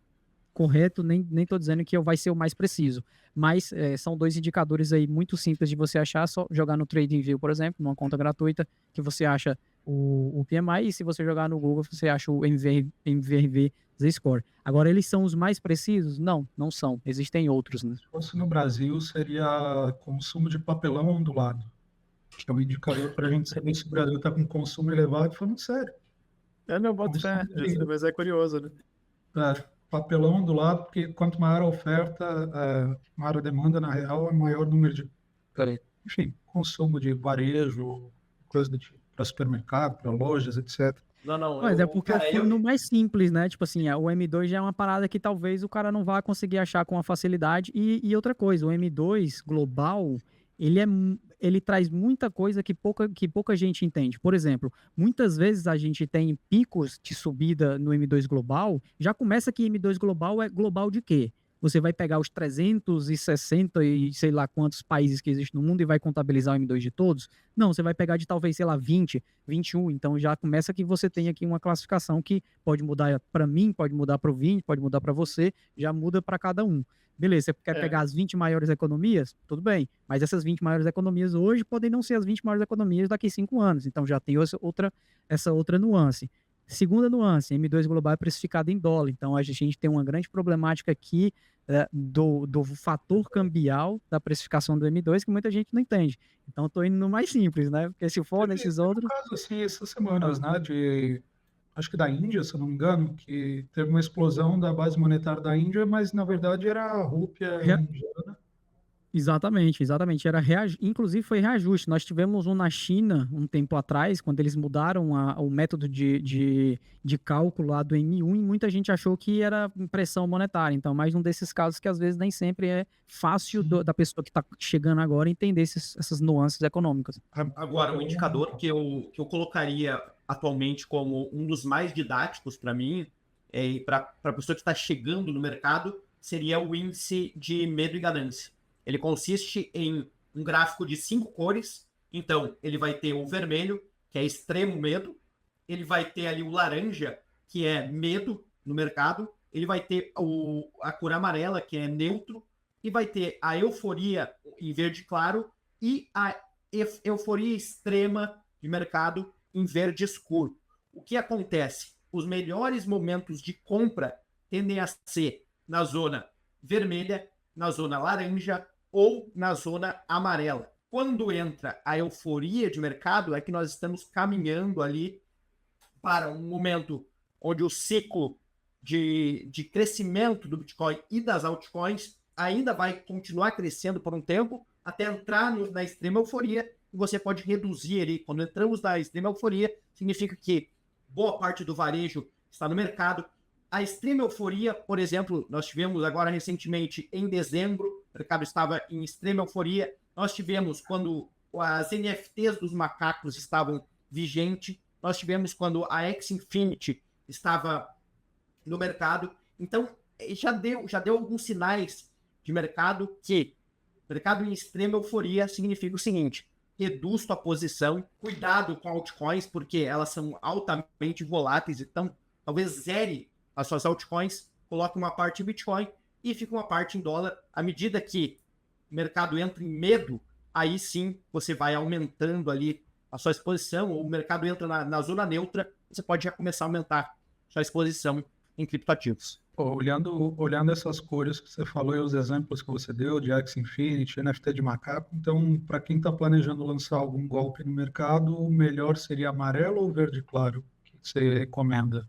correto, nem estou dizendo que vai ser o mais preciso. Mas são dois indicadores aí muito simples de você achar, só jogar no TradingView, por exemplo, numa conta gratuita, que você acha o PMI, e se você jogar no Google, você acha o MVRV Z-Score. Agora, eles são os mais precisos? Não são. Existem outros, né? Se fosse no Brasil, seria consumo de papelão ondulado. que é um indicador para a gente saber se o Brasil está com consumo elevado, falando sério. Não, boto Consumo fé, de- mas é curioso, né? Papelão do lado, porque quanto maior a oferta, maior a demanda, na real, é maior o número de, enfim, consumo de varejo, coisa do tipo, para supermercado, para lojas, etc. Não, Mas é porque eu cara, fui no mais simples, né? Tipo assim, o M2 já é uma parada que talvez o cara não vá conseguir achar com a facilidade. E outra coisa, o M2 global, ele traz muita coisa que pouca gente entende. Por exemplo, muitas vezes a gente tem picos de subida no M2 global. Já começa que M2 global é global de quê? Você vai pegar os 360 e sei lá quantos países que existem no mundo e vai contabilizar o M2 de todos? Não, você vai pegar de talvez, sei lá, 20, 21. Então já começa que você tem aqui uma classificação que pode mudar para mim, pode mudar para o Vini, pode mudar para você, já muda para cada um. Beleza, você quer pegar as 20 maiores economias? Tudo bem, mas essas 20 maiores economias hoje podem não ser as 20 maiores economias daqui a 5 anos. Então já tem essa outra nuance. Segunda nuance, M2 global é precificado em dólar. Então a gente tem uma grande problemática aqui do fator cambial da precificação do M2 que muita gente não entende. Então estou indo no mais simples, né? Porque se for nesses outros... Caso assim, essas semanas, né, acho que da Índia, se eu não me engano, que teve uma explosão da base monetária da Índia, mas na verdade era a rúpia indiana. Exatamente. Inclusive foi reajuste. Nós tivemos um na China um tempo atrás, quando eles mudaram o método de cálculo lá do M1 e muita gente achou que era impressão monetária. Então, mais um desses casos que às vezes nem sempre é fácil da pessoa que está chegando agora entender essas nuances econômicas. Agora, um indicador que eu colocaria atualmente como um dos mais didáticos para mim, para a pessoa que está chegando no mercado, seria o índice de medo e ganância. Ele consiste em um gráfico de 5 cores. Então, ele vai ter o vermelho, que é extremo medo. Ele vai ter ali o laranja, que é medo no mercado. Ele vai ter a cor amarela, que é neutro. E vai ter a euforia em verde claro e a euforia extrema de mercado em verde escuro. O que acontece? Os melhores momentos de compra tendem a ser na zona vermelha, na zona laranja ou na zona amarela. Quando entra a euforia de mercado, é que nós estamos caminhando ali para um momento onde o ciclo de crescimento do Bitcoin e das altcoins ainda vai continuar crescendo por um tempo, até entrar na extrema euforia, e você pode reduzir ali. Quando entramos na extrema euforia, significa que boa parte do varejo está no mercado. A extrema euforia, por exemplo, nós tivemos agora recentemente, em dezembro, o mercado estava em extrema euforia. Nós tivemos quando as NFTs dos macacos estavam vigentes. Nós tivemos quando a X-Infinity estava no mercado. Então, já deu alguns sinais de mercado que mercado em extrema euforia significa o seguinte: reduz tua posição, cuidado com altcoins, porque elas são altamente voláteis, então talvez zere as suas altcoins, coloque uma parte em Bitcoin e fica uma parte em dólar. À medida que o mercado entra em medo, aí sim você vai aumentando ali a sua exposição, ou o mercado entra na zona neutra, você pode já começar a aumentar sua exposição em criptoativos. Olhando essas cores que você falou e os exemplos que você deu de Axie Infinity, NFT de macaco, então, para quem está planejando lançar algum golpe no mercado, o melhor seria amarelo ou verde claro? O que você recomenda?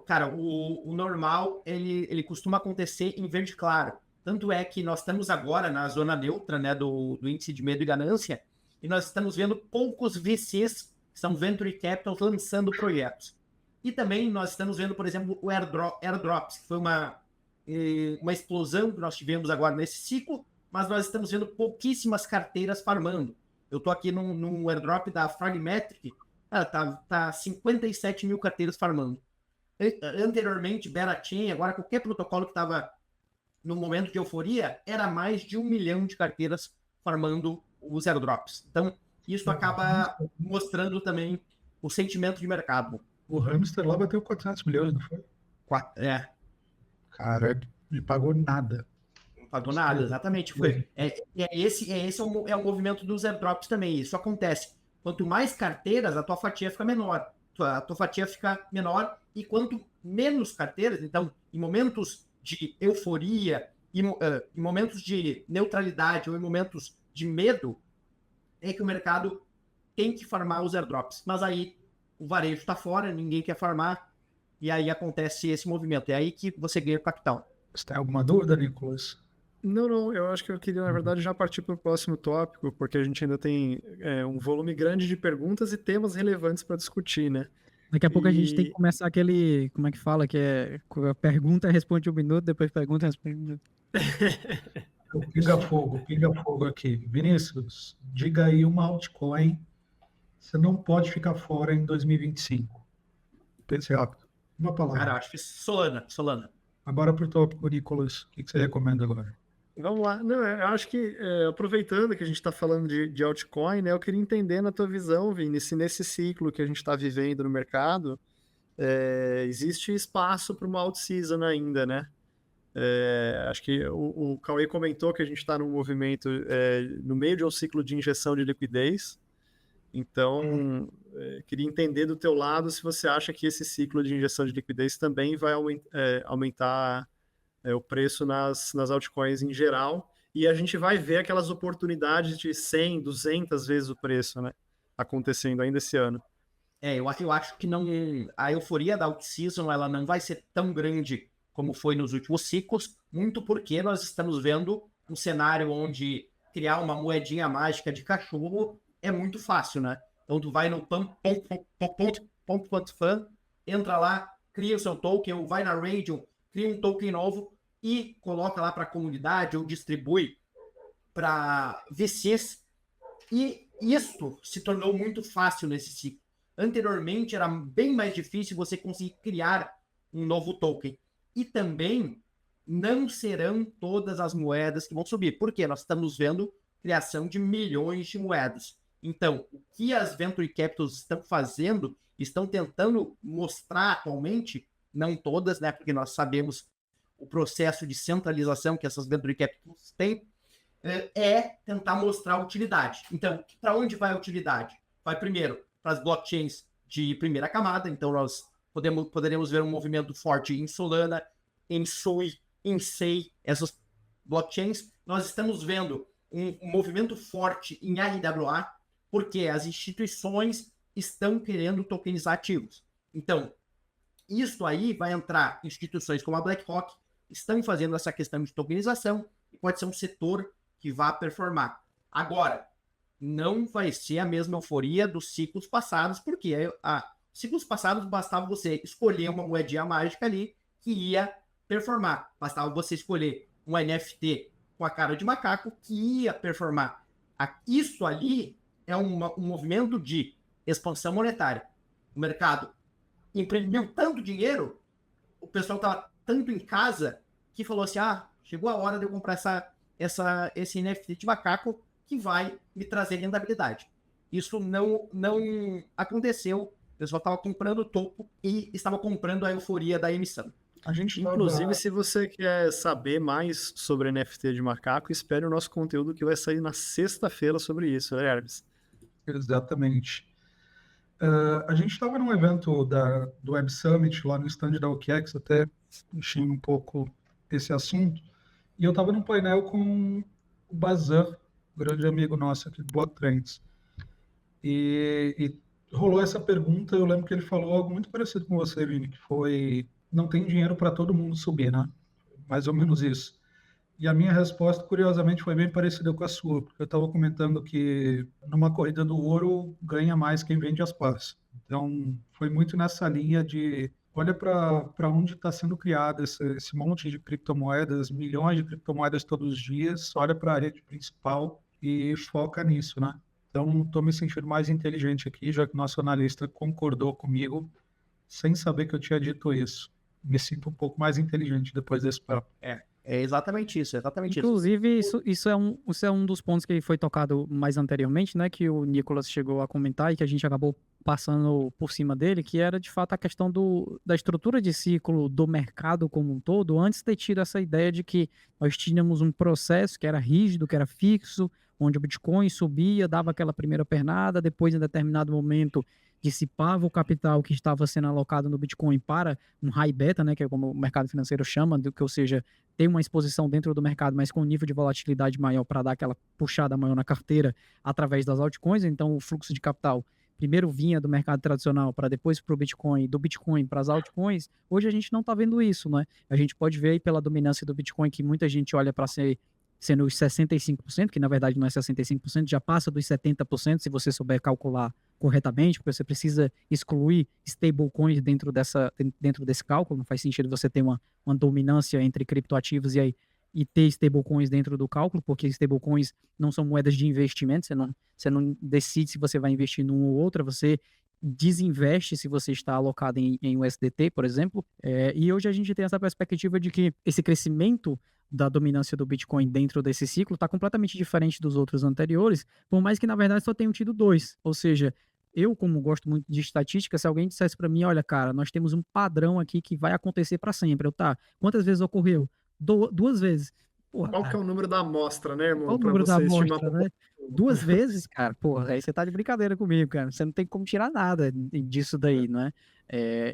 Cara, o normal, ele costuma acontecer em verde claro. Tanto é que nós estamos agora na zona neutra, né, do índice de medo e ganância, e nós estamos vendo poucos VCs, que são Venture Capital, lançando projetos. E também nós estamos vendo, por exemplo, o airdrops, que foi uma explosão que nós tivemos agora nesse ciclo, mas nós estamos vendo pouquíssimas carteiras farmando. Eu estou aqui num airdrop da Fragmetric, tá 57 mil carteiras farmando. Anteriormente, Berachain, agora qualquer protocolo que estava no momento de euforia, era mais de 1 milhão de carteiras farmando os airdrops. Então, isso acaba mostrando também o sentimento de mercado. O hamster lá bateu 400 milhões, não foi? Cara, ele pagou nada. Não pagou nada, exatamente. Esse é o movimento dos airdrops também. Isso acontece. Quanto mais carteiras, a tua fatia fica menor. A tua fatia fica menor, e quanto menos carteiras, então, em momentos de euforia, em momentos de neutralidade ou em momentos de medo, é que o mercado tem que farmar os airdrops. Mas aí o varejo está fora, ninguém quer farmar, e aí acontece esse movimento. É aí que você ganha capital. Você tem alguma dúvida, Nicolas? Não, eu acho que eu queria, na verdade, já partir para o próximo tópico, porque a gente ainda tem um volume grande de perguntas e temas relevantes para discutir, né? Daqui a pouco a gente tem que E começar aquele, como é que fala, que é pergunta, responde 1 minuto, depois pergunta, responde 1 minuto. O pinga fogo aqui. Vinícius, diga aí uma altcoin. Você não pode ficar fora em 2025. Pense rápido. Uma Cara, eu palavra. acho que Solana. Agora para o tópico, Nicolas. O que você recomenda agora? vamos lá. Não, eu acho que, aproveitando que a gente está falando de altcoin, né, eu queria entender na tua visão, Vini, se nesse ciclo que a gente está vivendo no mercado, existe espaço para uma alt-season ainda, né? Acho que o Cauê comentou que a gente está num movimento no meio de um ciclo de injeção de liquidez. Então, queria entender do teu lado se você acha que esse ciclo de injeção de liquidez também vai aumentar o preço nas altcoins em geral, e a gente vai ver aquelas oportunidades de 100, 200 vezes o preço, né, acontecendo ainda esse ano. Eu acho que não, a euforia da alt-season ela não vai ser tão grande como foi nos últimos ciclos, muito porque nós estamos vendo um cenário onde criar uma moedinha mágica de cachorro é muito fácil, né? Então tu vai no pump.fan, entra lá, cria o seu token, ou vai na Radium, cria um token novo e coloca lá para a comunidade ou distribui para VCs. E isso se tornou muito fácil nesse ciclo. Anteriormente era bem mais difícil você conseguir criar um novo token. E também não serão todas as moedas que vão subir. Por quê? Nós estamos vendo criação de milhões de moedas. Então, o que as Venture Capitals estão fazendo, estão tentando mostrar atualmente, não todas, né? Porque nós sabemos o processo de centralização que essas Venture Capitals têm, é tentar mostrar a utilidade. Então, para onde vai a utilidade? Vai primeiro para as blockchains de primeira camada. Então, nós poderemos ver um movimento forte em Solana, em Sui, em Sei, essas blockchains. Nós estamos vendo um movimento forte em RWA, porque as instituições estão querendo tokenizar ativos. Então, isso aí vai entrar instituições como a BlackRock, estão fazendo essa questão de tokenização, e pode ser um setor que vá performar. Agora, não vai ser a mesma euforia dos ciclos passados, porque ciclos passados bastava você escolher uma moedinha mágica ali que ia performar. Bastava você escolher um NFT com a cara de macaco que ia performar. Isso ali é um movimento de expansão monetária. O mercado imprimiu tanto dinheiro, o pessoal estava tanto em casa que falou assim, chegou a hora de eu comprar esse NFT de macaco que vai me trazer rentabilidade. Isso não aconteceu. O pessoal estava comprando o topo e estava comprando a euforia da emissão. Inclusive, se você quer saber mais sobre NFT de macaco, espere o nosso conteúdo que vai sair na sexta-feira sobre isso, né, Hermes? Exatamente. A gente estava num evento do Web Summit, lá no stand da OKEx, até enchendo um pouco esse assunto, e eu estava num painel com o Bazan, grande amigo nosso aqui do Blocktrends. E rolou essa pergunta, eu lembro que ele falou algo muito parecido com você, Vini, que foi, não tem dinheiro para todo mundo subir, né? Mais ou menos isso. E a minha resposta, curiosamente, foi bem parecida com a sua, porque eu estava comentando que numa corrida do ouro ganha mais quem vende as partes. Então, foi muito nessa linha de olha para onde está sendo criado esse monte de criptomoedas, milhões de criptomoedas todos os dias, olha para a rede principal e foca nisso, né? Então, estou me sentindo mais inteligente aqui, já que o nosso analista concordou comigo, sem saber que eu tinha dito isso. Me sinto um pouco mais inteligente depois desse papo. É exatamente isso, Inclusive, isso é um dos pontos que foi tocado mais anteriormente, né? Que o Nicolas chegou a comentar e que a gente acabou passando por cima dele, que era de fato a questão da estrutura de ciclo do mercado como um todo, antes de ter tido essa ideia de que nós tínhamos um processo que era rígido, que era fixo, onde o Bitcoin subia, dava aquela primeira pernada, depois em determinado momento dissipava o capital que estava sendo alocado no Bitcoin para um high beta, né, que é como o mercado financeiro chama, ou seja, tem uma exposição dentro do mercado, mas com um nível de volatilidade maior para dar aquela puxada maior na carteira através das altcoins. Então o fluxo de capital primeiro vinha do mercado tradicional para depois para o Bitcoin, do Bitcoin para as altcoins. Hoje a gente não está vendo isso, né? A gente pode ver aí pela dominância do Bitcoin que muita gente olha para ser sendo os 65%, que na verdade não é 65%, já passa dos 70% se você souber calcular corretamente, porque você precisa excluir stablecoins dentro desse cálculo. Não faz sentido você ter uma dominância entre criptoativos e ter stablecoins dentro do cálculo, porque stablecoins não são moedas de investimento, você não decide se você vai investir num ou outra, você desinveste se você está alocado em USDT, por exemplo. E hoje a gente tem essa perspectiva de que esse crescimento da dominância do Bitcoin dentro desse ciclo está completamente diferente dos outros anteriores, por mais que na verdade só tenham tido dois. Ou seja, eu, como gosto muito de estatística, se alguém dissesse para mim, olha, cara, nós temos um padrão aqui que vai acontecer para sempre. Quantas vezes ocorreu? Duas vezes. Porra, Qual que é o número da amostra, né, irmão? qual o Para número da você estimar. amostra, né? Duas vezes, cara, porra, aí você tá de brincadeira comigo, cara. Você não tem como tirar nada disso daí, não é?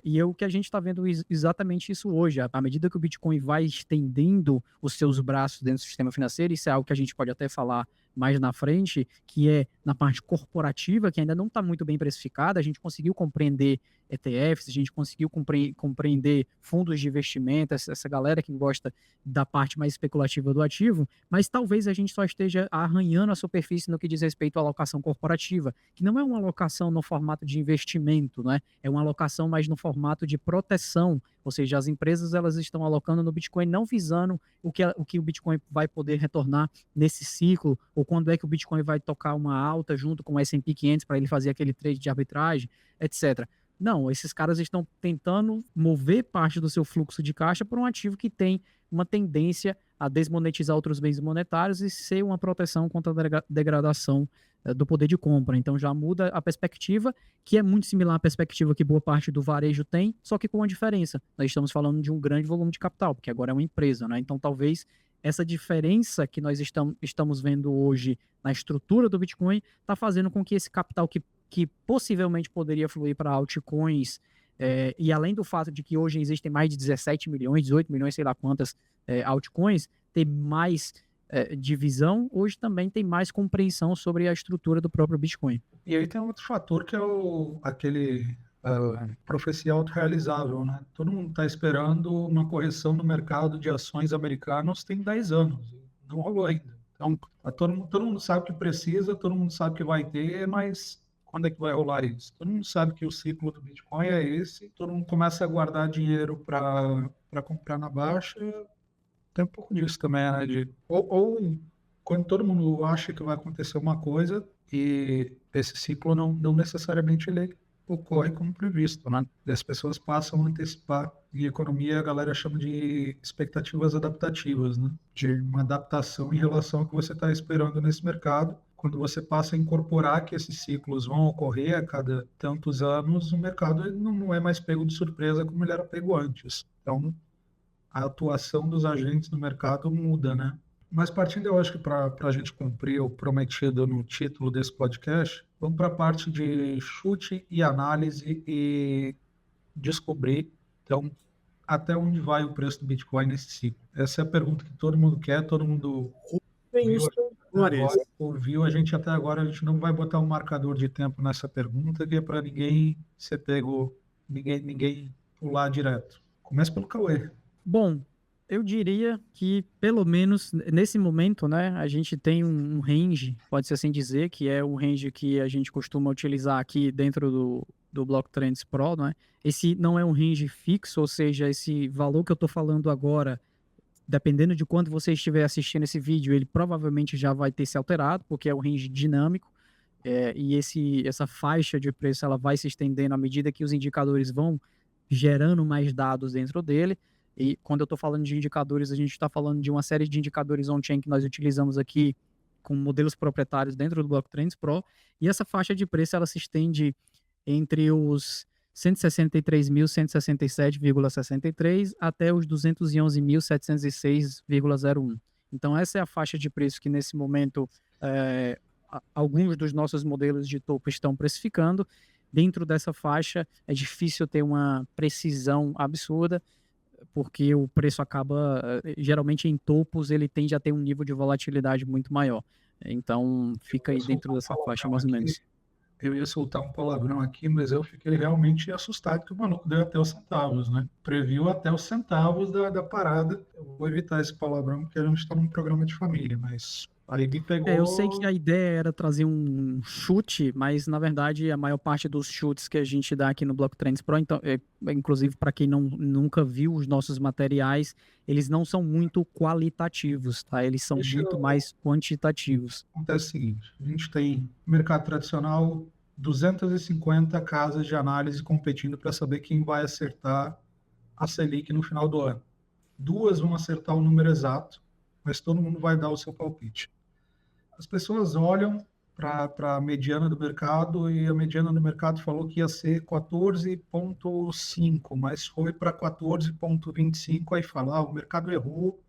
E o que a gente está vendo exatamente isso hoje. À medida que o Bitcoin vai estendendo os seus braços dentro do sistema financeiro, isso é algo que a gente pode até falar mais na frente, que é na parte corporativa, que ainda não está muito bem precificada. A gente conseguiu compreender ETFs, a gente conseguiu compreender fundos de investimento, essa galera que gosta da parte mais especulativa do ativo, mas talvez a gente só esteja arranhando a superfície no que diz respeito à alocação corporativa, que não é uma alocação no formato de investimento, né? É uma alocação mais no formato de proteção, ou seja, as empresas elas estão alocando no Bitcoin não visando o que o Bitcoin vai poder retornar nesse ciclo, ou quando é que o Bitcoin vai tocar uma alta junto com o S&P 500 para ele fazer aquele trade de arbitragem, etc. Não, esses caras estão tentando mover parte do seu fluxo de caixa para um ativo que tem uma tendência a desmonetizar outros bens monetários e ser uma proteção contra a degradação do poder de compra. Então já muda a perspectiva, que é muito similar à perspectiva que boa parte do varejo tem, só que com uma diferença. Nós estamos falando de um grande volume de capital, porque agora é uma empresa, né? Então talvez essa diferença que nós estamos vendo hoje na estrutura do Bitcoin está fazendo com que esse capital que possivelmente poderia fluir para altcoins, e além do fato de que hoje existem mais de 17 milhões, 18 milhões, sei lá quantas altcoins, ter mais divisão, hoje também tem mais compreensão sobre a estrutura do próprio Bitcoin. E aí tem outro fator que é aquele profecia autorrealizável, né? Todo mundo está esperando uma correção no mercado de ações americanos tem 10 anos, não rolou ainda. Então, todo mundo sabe que precisa, todo mundo sabe que vai ter, mas quando é que vai rolar isso? Todo mundo sabe que o ciclo do Bitcoin é esse, todo mundo começa a guardar dinheiro para comprar na baixa. Tem um pouco disso também, né? Ou quando todo mundo acha que vai acontecer uma coisa e esse ciclo não necessariamente ele ocorre como previsto, né? E as pessoas passam a antecipar. Em economia, a galera chama de expectativas adaptativas, né? De uma adaptação em relação ao que você está esperando nesse mercado. Quando você passa a incorporar que esses ciclos vão ocorrer a cada tantos anos, o mercado não é mais pego de surpresa como ele era pego antes. Então, a atuação dos agentes no mercado muda, né? Mas partindo, eu acho que para a gente cumprir o prometido no título desse podcast, vamos para a parte de chute e análise e descobrir, então, até onde vai o preço do Bitcoin nesse ciclo. Essa é a pergunta que todo mundo quer, todo mundo ouviu. A gente até agora, a gente não vai botar um marcador de tempo nessa pergunta, que é para ninguém ser pego, ninguém pular direto. Começa pelo Cauê. Bom, eu diria que, pelo menos nesse momento, né, a gente tem um range, pode-se assim dizer, que é o range que a gente costuma utilizar aqui dentro do Block Trends Pro, né? Esse não é um range fixo, ou seja, esse valor que eu estou falando agora, dependendo de quando você estiver assistindo esse vídeo, ele provavelmente já vai ter se alterado, porque é um range dinâmico, e essa faixa de preço ela vai se estendendo à medida que os indicadores vão gerando mais dados dentro dele. E quando eu estou falando de indicadores, a gente está falando de uma série de indicadores on-chain que nós utilizamos aqui com modelos proprietários dentro do Block Trends Pro. E essa faixa de preço ela se estende entre os 163.167,63 até os 211.706,01. Então essa é a faixa de preço que nesse momento Alguns dos nossos modelos de topo estão precificando. Dentro dessa faixa é difícil ter uma precisão absurda, porque o preço acaba, geralmente em topos, ele tende a ter um nível de volatilidade muito maior. Então, fica aí dentro dessa faixa, mais ou menos. Eu ia soltar um palavrão aqui, mas eu fiquei realmente assustado que o maluco deu até os centavos, né? Previu até os centavos da parada. Eu vou evitar esse palavrão porque a gente está num programa de família, mas aí me pegou... Eu sei que a ideia era trazer um chute, mas na verdade a maior parte dos chutes que a gente dá aqui no Block Trends Pro, então, inclusive para quem nunca viu os nossos materiais, eles não são muito qualitativos, tá? Eles são muito mais quantitativos. Acontece o seguinte, a gente tem no mercado tradicional 250 casas de análise competindo para saber quem vai acertar a Selic no final do ano. 2 vão acertar o número exato, mas todo mundo vai dar o seu palpite. As pessoas olham para a mediana do mercado e a mediana do mercado falou que ia ser 14,5, mas foi para 14,25, aí fala, o mercado errou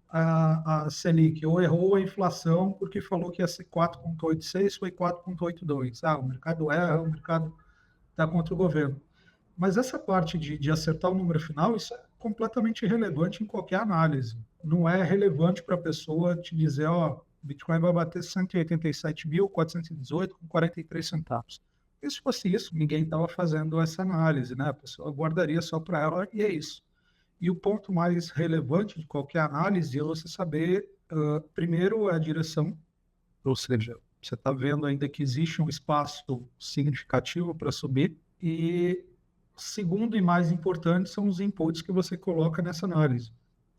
a Selic, ou errou a inflação porque falou que ia ser 4,86, foi 4,82. O mercado erra, o mercado está contra o governo. Mas essa parte de acertar o número final, isso é completamente irrelevante em qualquer análise. Não é relevante para a pessoa te dizer, Bitcoin vai bater 187.418 com 43 centavos. E se fosse isso, ninguém estava fazendo essa análise, né? A pessoa guardaria só para ela e é isso. E o ponto mais relevante de qualquer análise é você saber, primeiro, a direção, ou seja, você está vendo ainda que existe um espaço significativo para subir, e segundo e mais importante são os inputs que você coloca nessa análise.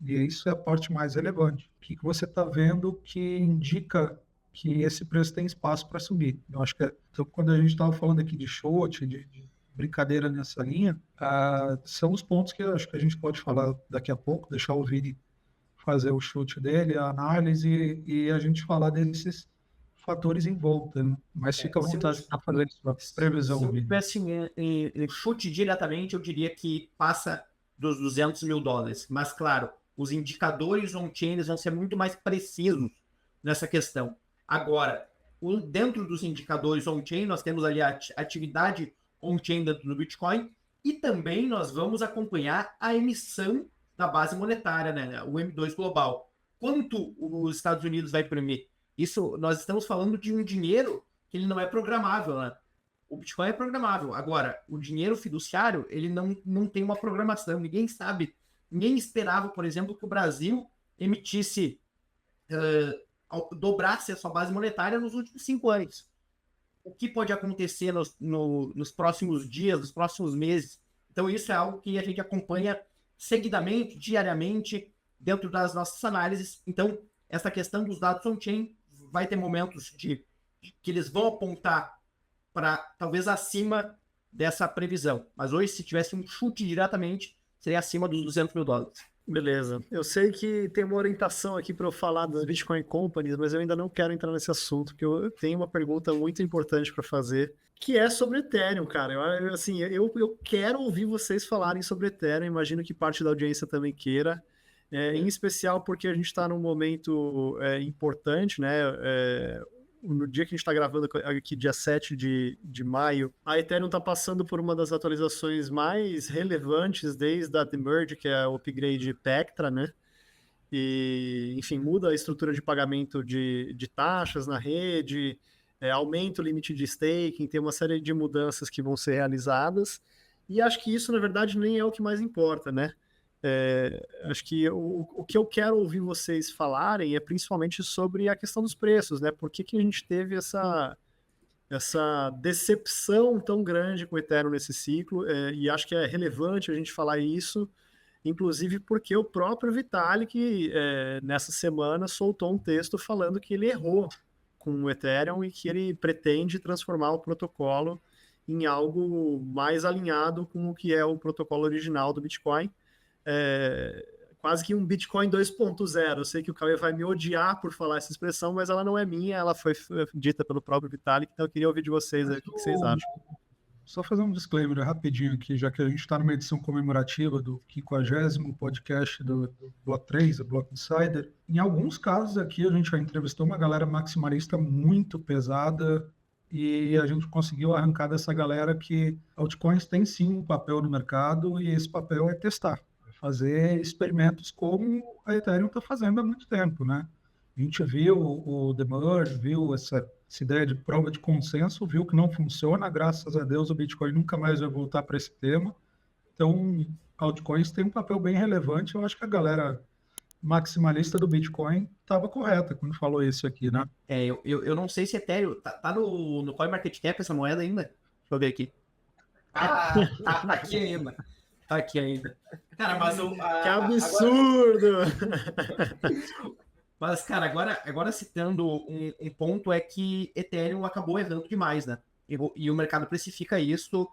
E isso é a parte mais relevante. O que você está vendo que indica que esse preço tem espaço para subir? Eu acho que então, quando a gente estava falando aqui de short, de brincadeira nessa linha, são os pontos que eu acho que a gente pode falar daqui a pouco, deixar o Vini fazer o chute dele, a análise, e a gente falar desses fatores em volta, né? Mas fica à vontade para fazer a previsão. Se eu tivesse em chute diretamente, eu diria que passa dos $200 mil. Mas, claro, os indicadores on-chain vão ser muito mais precisos nessa questão. Agora, dentro dos indicadores on-chain, nós temos ali a atividade on-chain dentro do Bitcoin, e também nós vamos acompanhar a emissão da base monetária, né? O M2 global. Quanto os Estados Unidos vai imprimir? Isso, nós estamos falando de um dinheiro que ele não é programável, né? O Bitcoin é programável. Agora, o dinheiro fiduciário, ele não tem uma programação. Ninguém sabe, ninguém esperava, por exemplo, que o Brasil emitisse, dobrasse a sua base monetária nos últimos 5 anos. O que pode acontecer nos próximos dias, nos próximos meses. Então, isso é algo que a gente acompanha seguidamente, diariamente, dentro das nossas análises. Então, essa questão dos dados on-chain vai ter momentos que eles vão apontar para talvez acima dessa previsão. Mas hoje, se tivesse um chute diretamente, seria acima dos $200 mil. Beleza. Eu sei que tem uma orientação aqui para eu falar das Bitcoin Companies, mas eu ainda não quero entrar nesse assunto, porque eu tenho uma pergunta muito importante para fazer, que é sobre Ethereum, cara. Eu quero ouvir vocês falarem sobre Ethereum, imagino que parte da audiência também queira, em especial porque a gente está num momento importante, né? No dia que a gente está gravando aqui, dia 7 de maio, a Ethereum está passando por uma das atualizações mais relevantes desde a Merge, que é o upgrade Pectra, né? E, enfim, muda a estrutura de pagamento de taxas na rede, aumenta o limite de staking, tem uma série de mudanças que vão ser realizadas, e acho que isso, na verdade, nem é o que mais importa, né? Acho que o que eu quero ouvir vocês falarem é principalmente sobre a questão dos preços, né? Por que a gente teve essa decepção tão grande com o Ethereum nesse ciclo, e acho que é relevante a gente falar isso, inclusive porque o próprio Vitalik, nessa semana, soltou um texto falando que ele errou com o Ethereum e que ele pretende transformar o protocolo em algo mais alinhado com o que é o protocolo original do Bitcoin. Quase que um Bitcoin 2.0. Eu sei que o Cauê vai me odiar por falar essa expressão, mas ela não é minha, ela foi dita pelo próprio Vitalik, então eu queria ouvir de vocês o que vocês acham. Só fazer um disclaimer rapidinho aqui, já que a gente está numa edição comemorativa do 50º podcast do Block 3, do Block Insider. Em alguns casos aqui a gente já entrevistou uma galera maximalista muito pesada e a gente conseguiu arrancar dessa galera que altcoins têm sim um papel no mercado e esse papel é testar, fazer experimentos como a Ethereum está fazendo há muito tempo, né? A gente viu o The Merge, viu essa ideia de prova de consenso, viu que não funciona, graças a Deus o Bitcoin nunca mais vai voltar para esse tema. Então, altcoins tem um papel bem relevante, eu acho que a galera maximalista do Bitcoin estava correta quando falou isso aqui, né? Eu não sei se Ethereum tá no CoinMarketCap essa moeda ainda. Deixa eu ver aqui. Tá aqui ainda. Tá aqui ainda. Cara, mas Que absurdo! Mas, cara, agora citando um ponto é que Ethereum acabou errando demais, né? E o mercado precifica isso,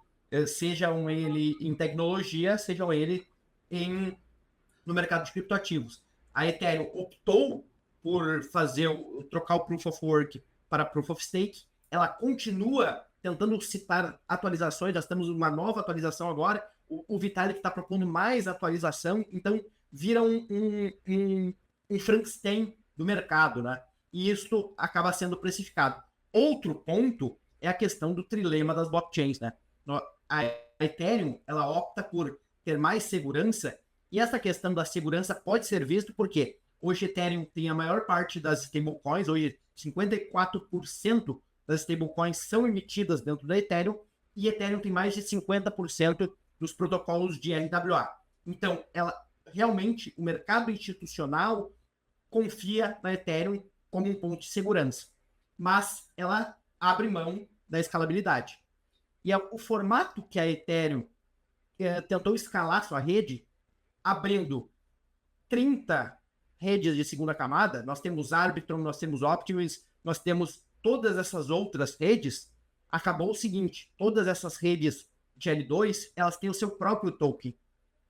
sejam ele em tecnologia, sejam ele no mercado de criptoativos. A Ethereum optou por trocar o Proof of Work para Proof of Stake. Ela continua tentando citar atualizações, nós temos uma nova atualização agora. O Vitalik está propondo mais atualização, então vira um Frankenstein do mercado, né? E isso acaba sendo precificado. Outro ponto é a questão do trilema das blockchains, né? A Ethereum, ela opta por ter mais segurança, e essa questão da segurança pode ser visto porque hoje Ethereum tem a maior parte das stablecoins, hoje 54% das stablecoins são emitidas dentro da Ethereum, e Ethereum tem mais de 50% dos protocolos de RWA. Então, realmente, o mercado institucional confia na Ethereum como um ponto de segurança, mas ela abre mão da escalabilidade. E o formato que a Ethereum tentou escalar sua rede, abrindo 30 redes de segunda camada, nós temos Arbitrum, nós temos Optimus, nós temos todas essas outras redes, acabou o seguinte, todas essas redes de L2, elas têm o seu próprio token.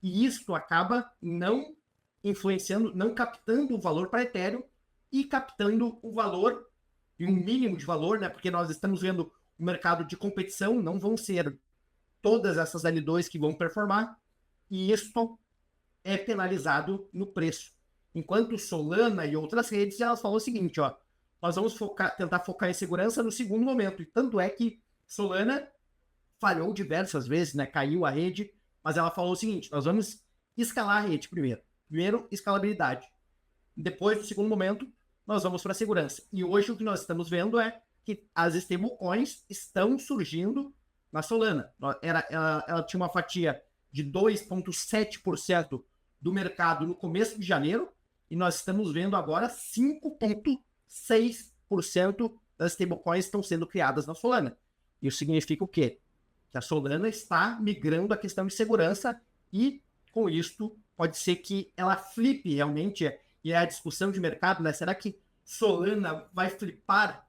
E isso acaba não influenciando, não captando o valor para Ethereum e captando o valor, e um mínimo de valor, né? Porque nós estamos vendo o mercado de competição, não vão ser todas essas L2 que vão performar, e isso é penalizado no preço. Enquanto Solana e outras redes, elas falam o seguinte, ó, nós vamos tentar focar em segurança no segundo momento. E tanto é que Solana falhou diversas vezes, né? Caiu a rede, mas ela falou o seguinte, nós vamos escalar a rede primeiro. Primeiro, escalabilidade. Depois, no segundo momento, nós vamos para a segurança. E hoje o que nós estamos vendo é que as stablecoins estão surgindo na Solana. Ela tinha uma fatia de 2,7% do mercado no começo de janeiro, e nós estamos vendo agora 5,6% das stablecoins estão sendo criadas na Solana. Isso significa o quê? Que a Solana está migrando a questão de segurança e, com isso, pode ser que ela flipe realmente, e é a discussão de mercado, né? Será que Solana vai flipar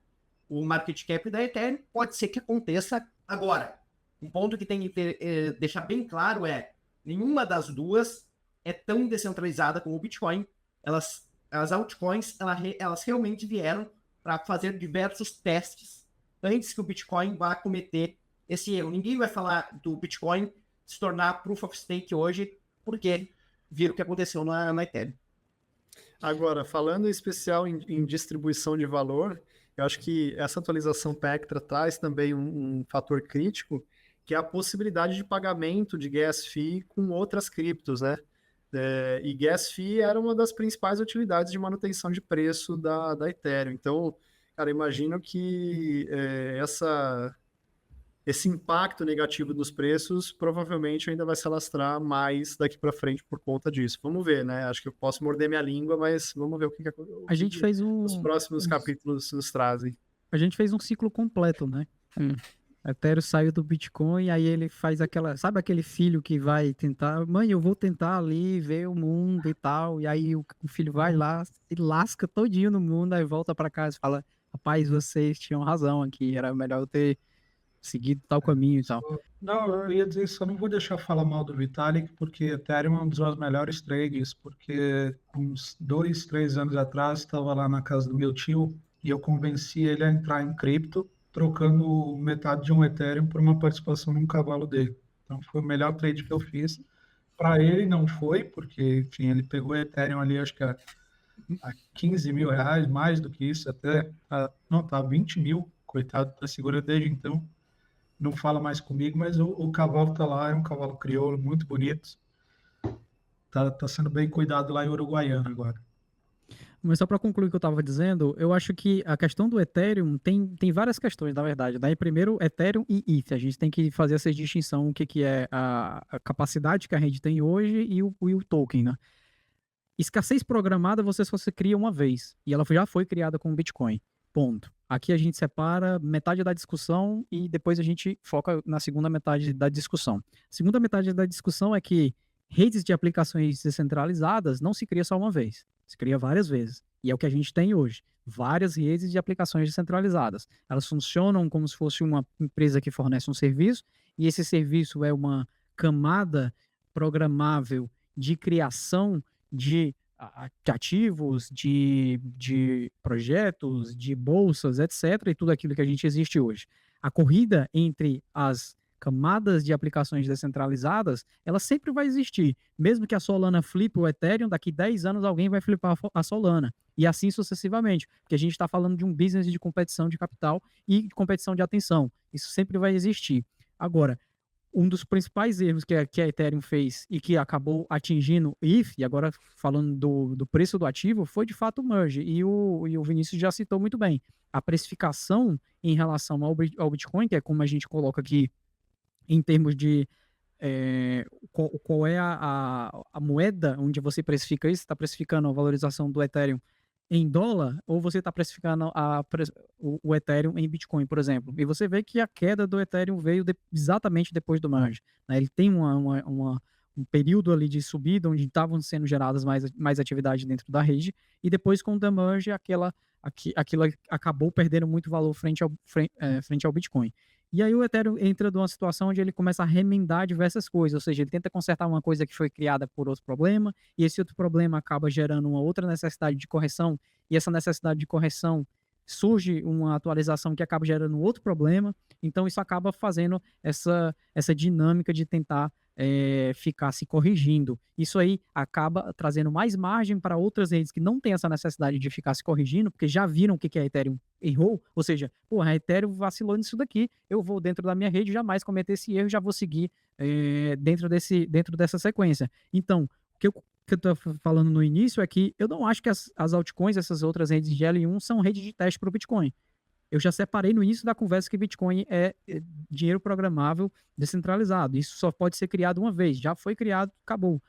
o market cap da Ethereum? Pode ser que aconteça agora. Um ponto que tem que deixar bem claro é, nenhuma das duas é tão descentralizada como o Bitcoin. As altcoins, elas realmente vieram para fazer diversos testes antes que o Bitcoin vá cometer esse erro. Ninguém vai falar do Bitcoin se tornar Proof of Stake hoje, porque viram o que aconteceu na Ethereum. Agora, falando em especial em distribuição de valor, eu acho que essa atualização Pectra traz também um fator crítico, que é a possibilidade de pagamento de gas fee com outras criptos, né? E gas fee era uma das principais utilidades de manutenção de preço da Ethereum. Então, cara, imagino que esse impacto negativo dos preços provavelmente ainda vai se alastrar mais daqui para frente por conta disso. Vamos ver, né? Acho que eu posso morder minha língua, mas vamos ver o que os próximos capítulos nos trazem. A gente fez um ciclo completo, né? Ethereum saiu do Bitcoin e aí ele faz sabe aquele filho que vai tentar, mãe, eu vou tentar ali ver o mundo e tal, e aí o filho vai lá e lasca todinho no mundo, aí volta para casa e fala, rapaz, vocês tinham razão aqui, era melhor eu ter seguido tal caminho e tal. Não, eu ia dizer isso, eu não vou deixar falar mal do Vitalik, porque Ethereum é um dos meus melhores trades, porque uns 2, 3 anos atrás estava lá na casa do meu tio e eu convenci ele a entrar em cripto. trocando metade de um Ethereum por uma participação num cavalo dele. Então foi o melhor trade que eu fiz. Para ele não foi, porque, enfim, ele pegou Ethereum ali, acho que a 15 mil reais, mais do que isso, até, não, tá 20 mil, coitado, tá segurando desde então, não fala mais comigo, mas o cavalo tá lá, é um cavalo crioulo, muito bonito, tá sendo bem cuidado lá em Uruguaiana agora. Mas só para concluir o que eu estava dizendo, eu acho que a questão do Ethereum tem várias questões, na verdade. Daí, primeiro, Ethereum e ETH. A gente tem que fazer essa distinção, o que é a capacidade que a rede tem hoje e o token, né? Escassez programada você só se cria uma vez, e ela já foi criada com o Bitcoin. Ponto. Aqui a gente separa metade da discussão e depois a gente foca na segunda metade da discussão. A segunda metade da discussão é que redes de aplicações descentralizadas não se cria só uma vez, se cria várias vezes. E é o que a gente tem hoje. Várias redes de aplicações descentralizadas. Elas funcionam como se fosse uma empresa que fornece um serviço, e esse serviço é uma camada programável de criação de ativos, de projetos, de bolsas, etc., e tudo aquilo que a gente existe hoje. A corrida entre as camadas de aplicações descentralizadas, ela sempre vai existir. Mesmo que a Solana flipe o Ethereum, daqui 10 anos alguém vai flipar a Solana. E assim sucessivamente. Porque a gente está falando de um business de competição de capital e de competição de atenção. Isso sempre vai existir. Agora, um dos principais erros que a Ethereum fez e que acabou atingindo ETH, e agora falando do preço do ativo, foi de fato o merge. E o Vinícius já citou muito bem. A precificação em relação ao Bitcoin, que é como a gente coloca aqui em termos de qual é a moeda onde você precifica isso, está precificando a valorização do Ethereum em dólar, ou você está precificando o Ethereum em Bitcoin, por exemplo. E você vê que a queda do Ethereum veio exatamente depois do merge, né? Ele tem um período ali de subida onde estavam sendo geradas mais atividade dentro da rede, e depois com o demerge aquilo acabou perdendo muito valor frente ao Bitcoin. E aí o Ethereum entra numa situação onde ele começa a remendar diversas coisas, ou seja, ele tenta consertar uma coisa que foi criada por outro problema, e esse outro problema acaba gerando uma outra necessidade de correção, e essa necessidade de correção surge uma atualização que acaba gerando outro problema, então isso acaba fazendo essa dinâmica de tentar ficar se corrigindo. Isso aí acaba trazendo mais margem para outras redes que não têm essa necessidade de ficar se corrigindo, porque já viram o que a Ethereum errou, ou seja, a Ethereum vacilou nisso daqui, eu vou dentro da minha rede jamais cometer esse erro, já vou seguir dentro dessa sequência. Então, o que eu estou falando no início é que eu não acho que as altcoins, essas outras redes de L1, são redes de teste para o Bitcoin. Eu já separei no início da conversa que Bitcoin é dinheiro programável descentralizado. Isso só pode ser criado uma vez. Já foi criado, acabou.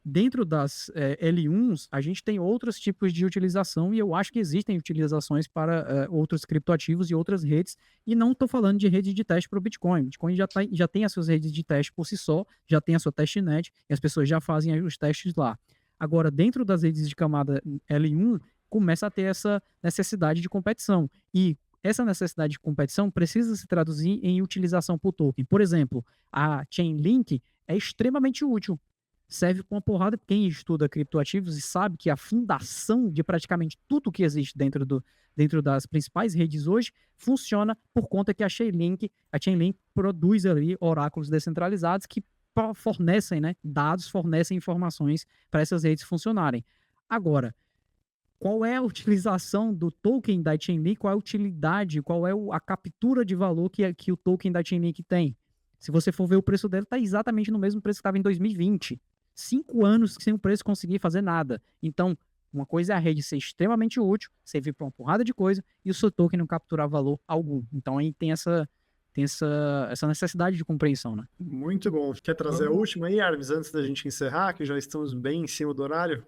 Dentro das L1s, a gente tem outros tipos de utilização e eu acho que existem utilizações para outros criptoativos e outras redes. E não estou falando de rede de teste para o Bitcoin. O Bitcoin já tem as suas redes de teste por si só, já tem a sua testnet e as pessoas já fazem os testes lá. Agora, dentro das redes de camada L1, começa a ter essa necessidade de competição. E essa necessidade de competição precisa se traduzir em utilização por token. Por exemplo, a Chainlink é extremamente útil. Serve para uma porrada. Quem estuda criptoativos e sabe que a fundação de praticamente tudo que existe dentro das principais redes hoje funciona por conta que a Chainlink produz ali oráculos descentralizados que fornecem, né, dados, fornecem informações para essas redes funcionarem. Agora, qual é a utilização do token da Chainlink, qual é a utilidade, qual é a captura de valor que o token da Chainlink tem? Se você for ver o preço dele, está exatamente no mesmo preço que estava em 2020. 5 anos sem o preço conseguir fazer nada. Então, uma coisa é a rede ser extremamente útil, servir para uma porrada de coisa, e o seu token não capturar valor algum. Então, aí tem essa necessidade de compreensão, né? Muito bom. Quer trazer a última aí, Armes, antes da gente encerrar, que já estamos bem em cima do horário?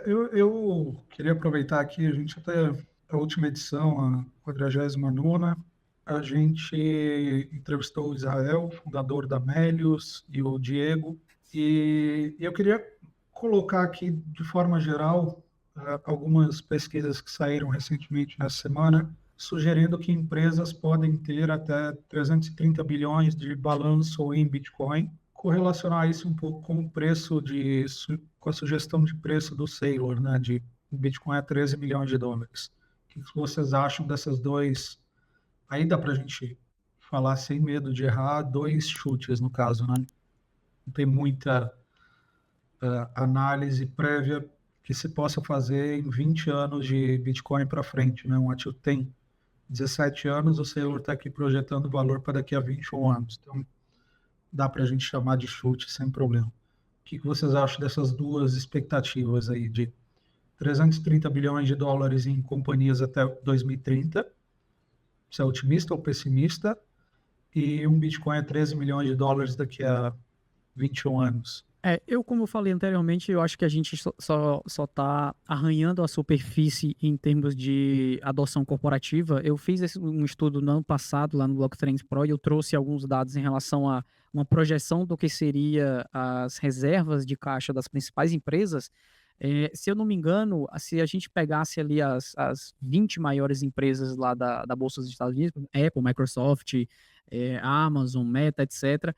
Eu queria aproveitar aqui, a gente até a última edição, a 49ª, a gente entrevistou o Israel, fundador da Melius, e o Diego, e eu queria colocar aqui, de forma geral, algumas pesquisas que saíram recentemente nessa semana, sugerindo que empresas podem ter até 330 bilhões de balanço em Bitcoin, correlacionar isso um pouco com o preço com a sugestão de preço do Saylor, né, de Bitcoin a 13 milhões de dólares. O que vocês acham dessas duas aí dá para a gente falar sem medo de errar 2 chutes no caso, né? Não tem muita análise prévia que se possa fazer em 20 anos de Bitcoin para frente, né? Um ativo tem 17 anos, o Saylor está aqui projetando o valor para daqui a 21 anos. Então, dá para a gente chamar de chute sem problema. O que vocês acham dessas duas expectativas aí de 330 bilhões de dólares em companhias até 2030? Você é otimista ou pessimista? E um Bitcoin a 13 milhões de dólares daqui a 21 anos. Como eu falei anteriormente, eu acho que a gente só tá arranhando a superfície em termos de adoção corporativa. Eu fiz um estudo no ano passado lá no Blocktrends Pro e eu trouxe alguns dados em relação a uma projeção do que seria as reservas de caixa das principais empresas. Se eu não me engano, se a gente pegasse ali as 20 maiores empresas lá da Bolsa dos Estados Unidos, Apple, Microsoft, Amazon, Meta, etc.,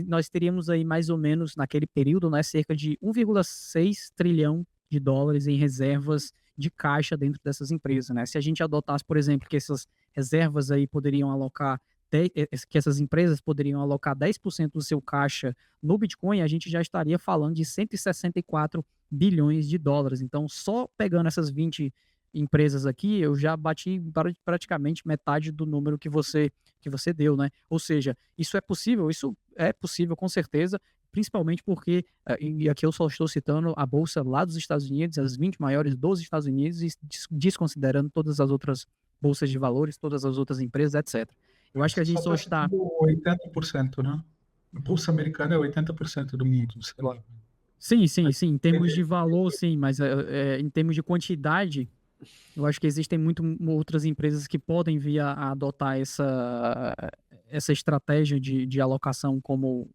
nós teríamos aí mais ou menos naquele período, né, cerca de 1,6 trilhão de dólares em reservas de caixa dentro dessas empresas, né? Se a gente adotasse, por exemplo, que essas reservas aí poderiam alocar, que essas empresas poderiam alocar 10% do seu caixa no Bitcoin, a gente já estaria falando de 164 bilhões de dólares. Então, só pegando essas 20 empresas aqui, eu já bati praticamente metade do número que você deu, né? Ou seja, isso é possível com certeza, principalmente porque, e aqui eu só estou citando a bolsa lá dos Estados Unidos, as 20 maiores dos Estados Unidos, e desconsiderando todas as outras bolsas de valores, todas as outras empresas, etc. Eu acho que a gente só está... 80%, né? A bolsa americana é 80% do mundo, sei lá. Sim. Em termos de valor, sim, mas em termos de quantidade, eu acho que existem outras empresas que podem vir a adotar essa estratégia de alocação como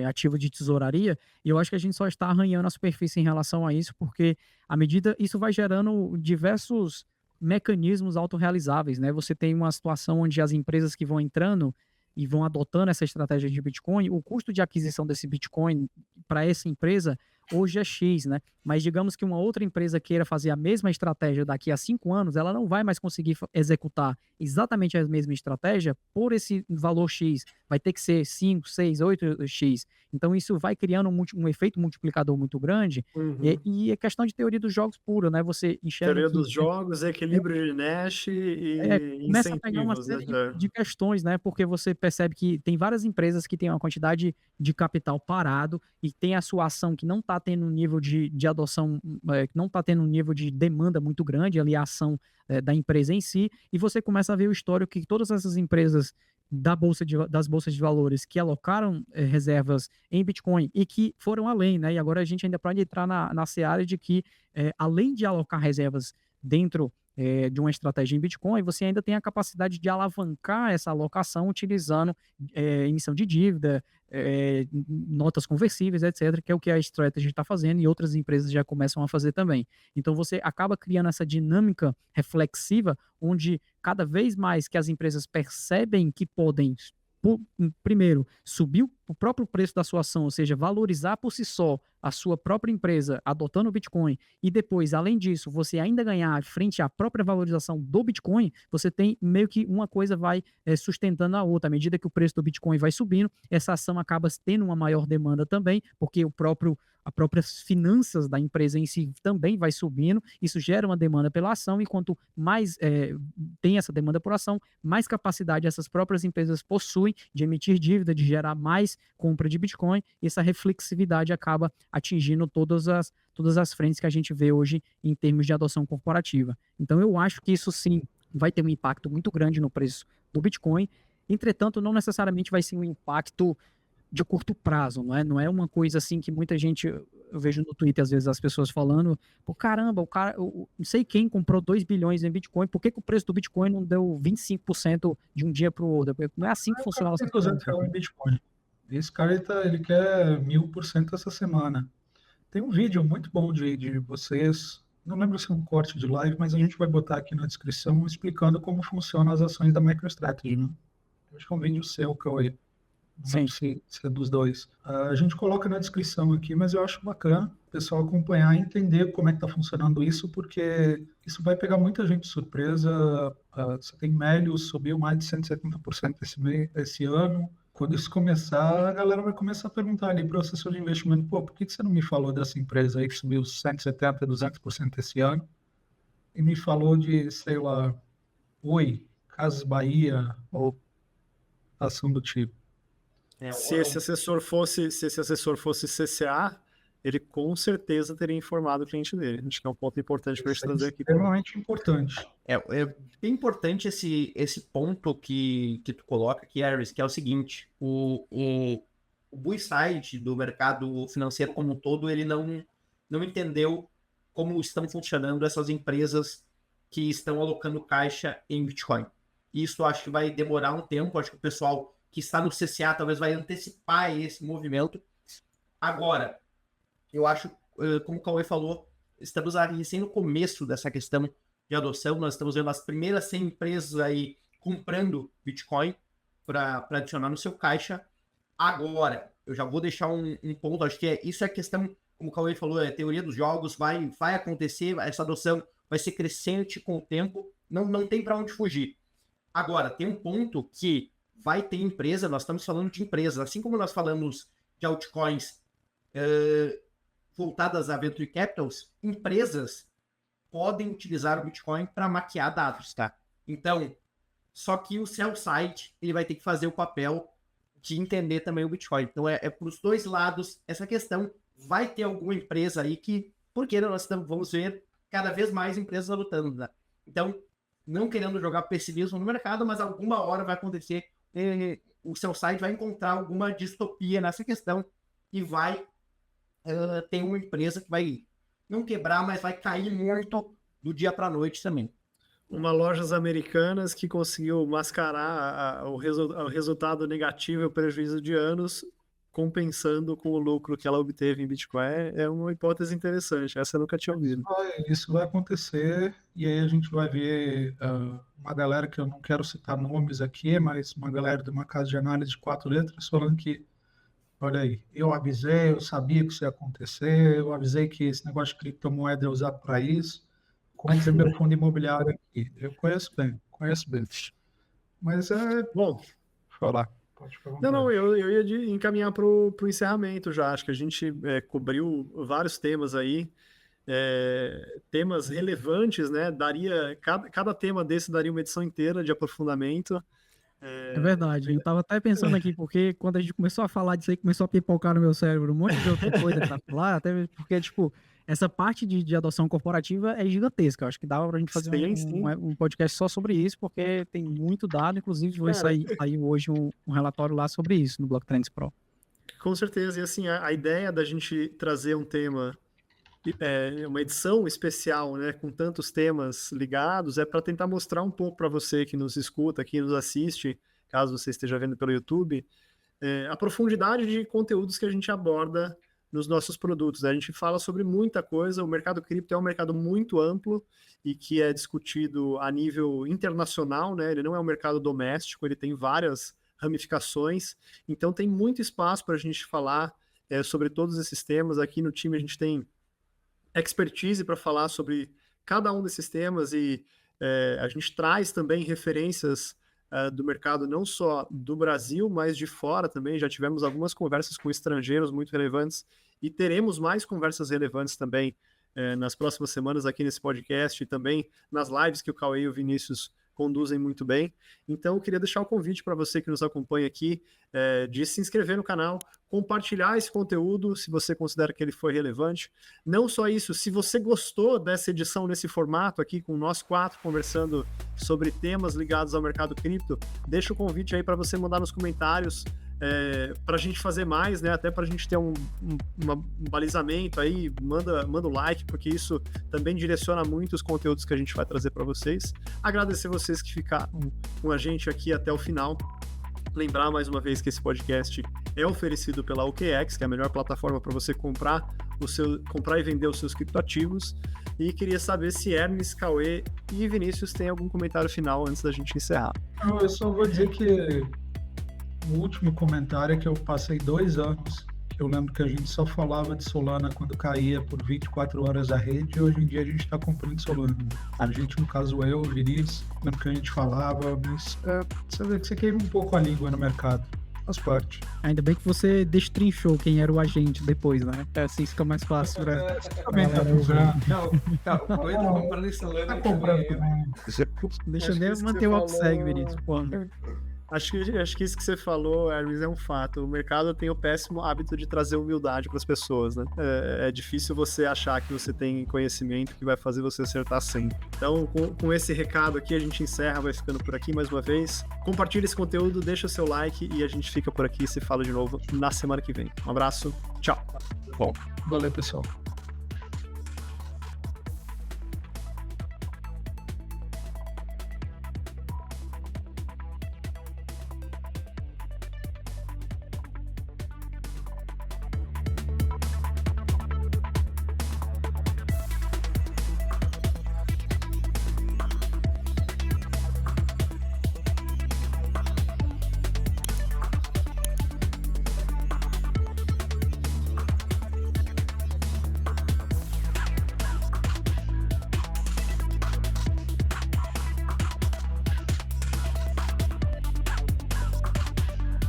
ativo de tesouraria, e eu acho que a gente só está arranhando a superfície em relação a isso, porque à medida isso vai gerando diversos mecanismos autorrealizáveis, né? Você tem uma situação onde as empresas que vão entrando e vão adotando essa estratégia de Bitcoin, o custo de aquisição desse Bitcoin para essa empresa hoje é X, né? Mas digamos que uma outra empresa queira fazer a mesma estratégia daqui a 5 anos, ela não vai mais conseguir executar exatamente a mesma estratégia por esse valor X. Vai ter que ser 5, 6, 8X. Então isso vai criando um efeito multiplicador muito grande. E é questão de teoria dos jogos pura, né? Você enxerga teoria dos jogos, equilíbrio de Nash e começa a pegar uma incentivos, série de questões, né? Porque você percebe que tem várias empresas que têm uma quantidade de capital parado e tem a sua ação que não está tendo um nível de adoção, que não está tendo um nível de demanda muito grande, ali a ação da empresa em si, e você começa a ver o histórico que todas essas empresas das bolsas de valores que alocaram reservas em Bitcoin e que foram além, né? E agora a gente ainda pode entrar na seara de que, além de alocar reservas dentro de uma estratégia em Bitcoin, você ainda tem a capacidade de alavancar essa alocação utilizando emissão de dívida, notas conversíveis, etc., que é o que a Strategy está fazendo e outras empresas já começam a fazer também. Então você acaba criando essa dinâmica reflexiva, onde cada vez mais que as empresas percebem que podem, primeiro, subir o próprio preço da sua ação, ou seja, valorizar por si só a sua própria empresa adotando o Bitcoin, e depois, além disso, você ainda ganhar frente à própria valorização do Bitcoin, você tem meio que uma coisa vai sustentando a outra. À medida que o preço do Bitcoin vai subindo, essa ação acaba tendo uma maior demanda também, porque as próprias finanças da empresa em si também vai subindo, isso gera uma demanda pela ação, e quanto mais tem essa demanda por ação, mais capacidade essas próprias empresas possuem de emitir dívida, de gerar mais compra de Bitcoin, e essa reflexividade acaba atingindo todas as frentes que a gente vê hoje em termos de adoção corporativa. Então eu acho que isso sim vai ter um impacto muito grande no preço do Bitcoin, entretanto não necessariamente vai ser um impacto de curto prazo, não é uma coisa assim que muita gente, eu vejo no Twitter às vezes as pessoas falando, pô, caramba, eu não sei quem comprou 2 bilhões em Bitcoin, por que o preço do Bitcoin não deu 25% de um dia para o outro? Não é assim que funciona. Em Bitcoin. Esse cara ele quer 1000% essa semana. Tem um vídeo muito bom de vocês, não lembro se é um corte de live, mas a gente vai botar aqui na descrição explicando como funcionam as ações da MicroStrategy, né? Eu acho que é um vídeo seu, Cauê. Sim. Se é dos dois. A gente coloca na descrição aqui, mas eu acho bacana o pessoal acompanhar e entender como é que está funcionando isso, porque isso vai pegar muita gente de surpresa. Você tem Melios, subiu mais de 170% esse ano. Quando isso começar, a galera vai começar a perguntar ali para o assessor de investimento, pô, por que você não me falou dessa empresa aí que subiu 170%, 200% esse ano? E me falou de, sei lá, Oi, Casas Bahia ou ação do tipo. Se esse assessor fosse CCA, ele com certeza teria informado o cliente dele. Acho que é um ponto importante para a gente trazer aqui. Extremamente importante. É bem importante esse ponto que tu coloca aqui, Ares, que é o seguinte, o buy side do mercado financeiro como um todo, ele não entendeu como estão funcionando essas empresas que estão alocando caixa em Bitcoin. Isso acho que vai demorar um tempo, acho que o pessoal que está no CCA talvez vai antecipar esse movimento. Agora, eu acho, como o Cauê falou, estamos recém no começo dessa questão de adoção, nós estamos vendo as primeiras 100 empresas aí comprando Bitcoin para adicionar no seu caixa. Agora, eu já vou deixar um ponto, acho que isso é questão, como o Cauê falou, é teoria dos jogos, vai acontecer, essa adoção vai ser crescente com o tempo, não tem para onde fugir. Agora, tem um ponto que vai ter empresa, nós estamos falando de empresas, assim como nós falamos de altcoins voltadas a Venture Capitals, empresas podem utilizar o Bitcoin para maquiar dados, tá? Então, só que o sell side, ele vai ter que fazer o papel de entender também o Bitcoin. Então, é para os dois lados essa questão. Vai ter alguma empresa aí que, porque nós vamos ver cada vez mais empresas adotando, né? Então, não querendo jogar pessimismo no mercado, mas alguma hora vai acontecer, o seu site vai encontrar alguma distopia nessa questão e vai ter uma empresa que vai não quebrar, mas vai cair muito do dia para a noite também. Uma lojas americanas que conseguiu mascarar o resultado negativo e o prejuízo de anos, compensando com o lucro que ela obteve em Bitcoin, é uma hipótese interessante. Essa eu nunca tinha ouvido. Isso vai acontecer e aí a gente vai ver uma galera que eu não quero citar nomes aqui, mas uma galera de uma casa de análise de 4 letras falando que, olha aí, eu avisei, eu sabia que isso ia acontecer, eu avisei que esse negócio de criptomoeda é usado para isso. Como é que é meu fundo imobiliário aqui? Eu conheço bem. Mas bom falar. Não, eu ia encaminhar para o encerramento já. Acho que a gente cobriu vários temas aí, temas relevantes, né? Cada tema desse daria uma edição inteira de aprofundamento. É verdade, eu tava até pensando aqui, porque quando a gente começou a falar disso aí, começou a pipocar no meu cérebro um monte de outra coisa pra falar, até porque, tipo, essa parte de adoção corporativa é gigantesca. Eu acho que dava pra gente fazer um podcast só sobre isso, porque tem muito dado, inclusive vai sair hoje um relatório lá sobre isso no Blocktrends Pro. Com certeza, e assim, a ideia da gente trazer um tema, uma edição especial, né, com tantos temas ligados, é para tentar mostrar um pouco para você que nos escuta, que nos assiste, caso você esteja vendo pelo YouTube, a profundidade de conteúdos que a gente aborda nos nossos produtos. A gente fala sobre muita coisa, o mercado cripto é um mercado muito amplo e que é discutido a nível internacional, né? Ele não é um mercado doméstico, ele tem várias ramificações, então tem muito espaço para a gente falar sobre todos esses temas. Aqui no time a gente tem expertise para falar sobre cada um desses temas e a gente traz também referências do mercado não só do Brasil, mas de fora também. Já tivemos algumas conversas com estrangeiros muito relevantes e teremos mais conversas relevantes também nas próximas semanas aqui nesse podcast e também nas lives que o Cauê e o Vinícius conduzem muito bem. Então, eu queria deixar o convite para você que nos acompanha aqui, de se inscrever no canal, compartilhar esse conteúdo, se você considera que ele foi relevante. Não só isso, se você gostou dessa edição nesse formato aqui, com nós 4 conversando sobre temas ligados ao mercado cripto, deixa o convite aí para você mandar nos comentários, para a gente fazer mais, né? Até para a gente ter um balizamento aí, manda o like, porque isso também direciona muito os conteúdos que a gente vai trazer para vocês. Agradecer vocês que ficaram com a gente aqui até o final. Lembrar mais uma vez que esse podcast é oferecido pela OKEx, que é a melhor plataforma para você comprar e vender os seus criptoativos. E queria saber se Hermes, Cauê e Vinícius têm algum comentário final antes da gente encerrar. Eu só vou dizer que o último comentário é que eu passei 2 anos. Eu lembro que a gente só falava de Solana quando caía por 24 horas a rede, e hoje em dia a gente está comprando Solana. A gente, no caso eu, o Vinícius, lembro que a gente falava, mas você vê que você queima um pouco a língua no mercado. Faz parte. Ainda bem que você destrinchou quem era o agente depois, né? Assim fica mais fácil pra... Também tá comprando. Não, eu tô comprando esse Solana. Tá comprando também. Deixa Acho que nem isso que manter você o alto falou- segue, Vinícius. Pô, Acho que isso que você falou, Hermes, é um fato. O mercado tem o péssimo hábito de trazer humildade para as pessoas, né? É difícil você achar que você tem conhecimento que vai fazer você acertar sempre. Então, com esse recado aqui, a gente encerra, vai ficando por aqui mais uma vez. Compartilha esse conteúdo, deixa o seu like e a gente fica por aqui e se fala de novo na semana que vem. Um abraço, tchau! Valeu, pessoal.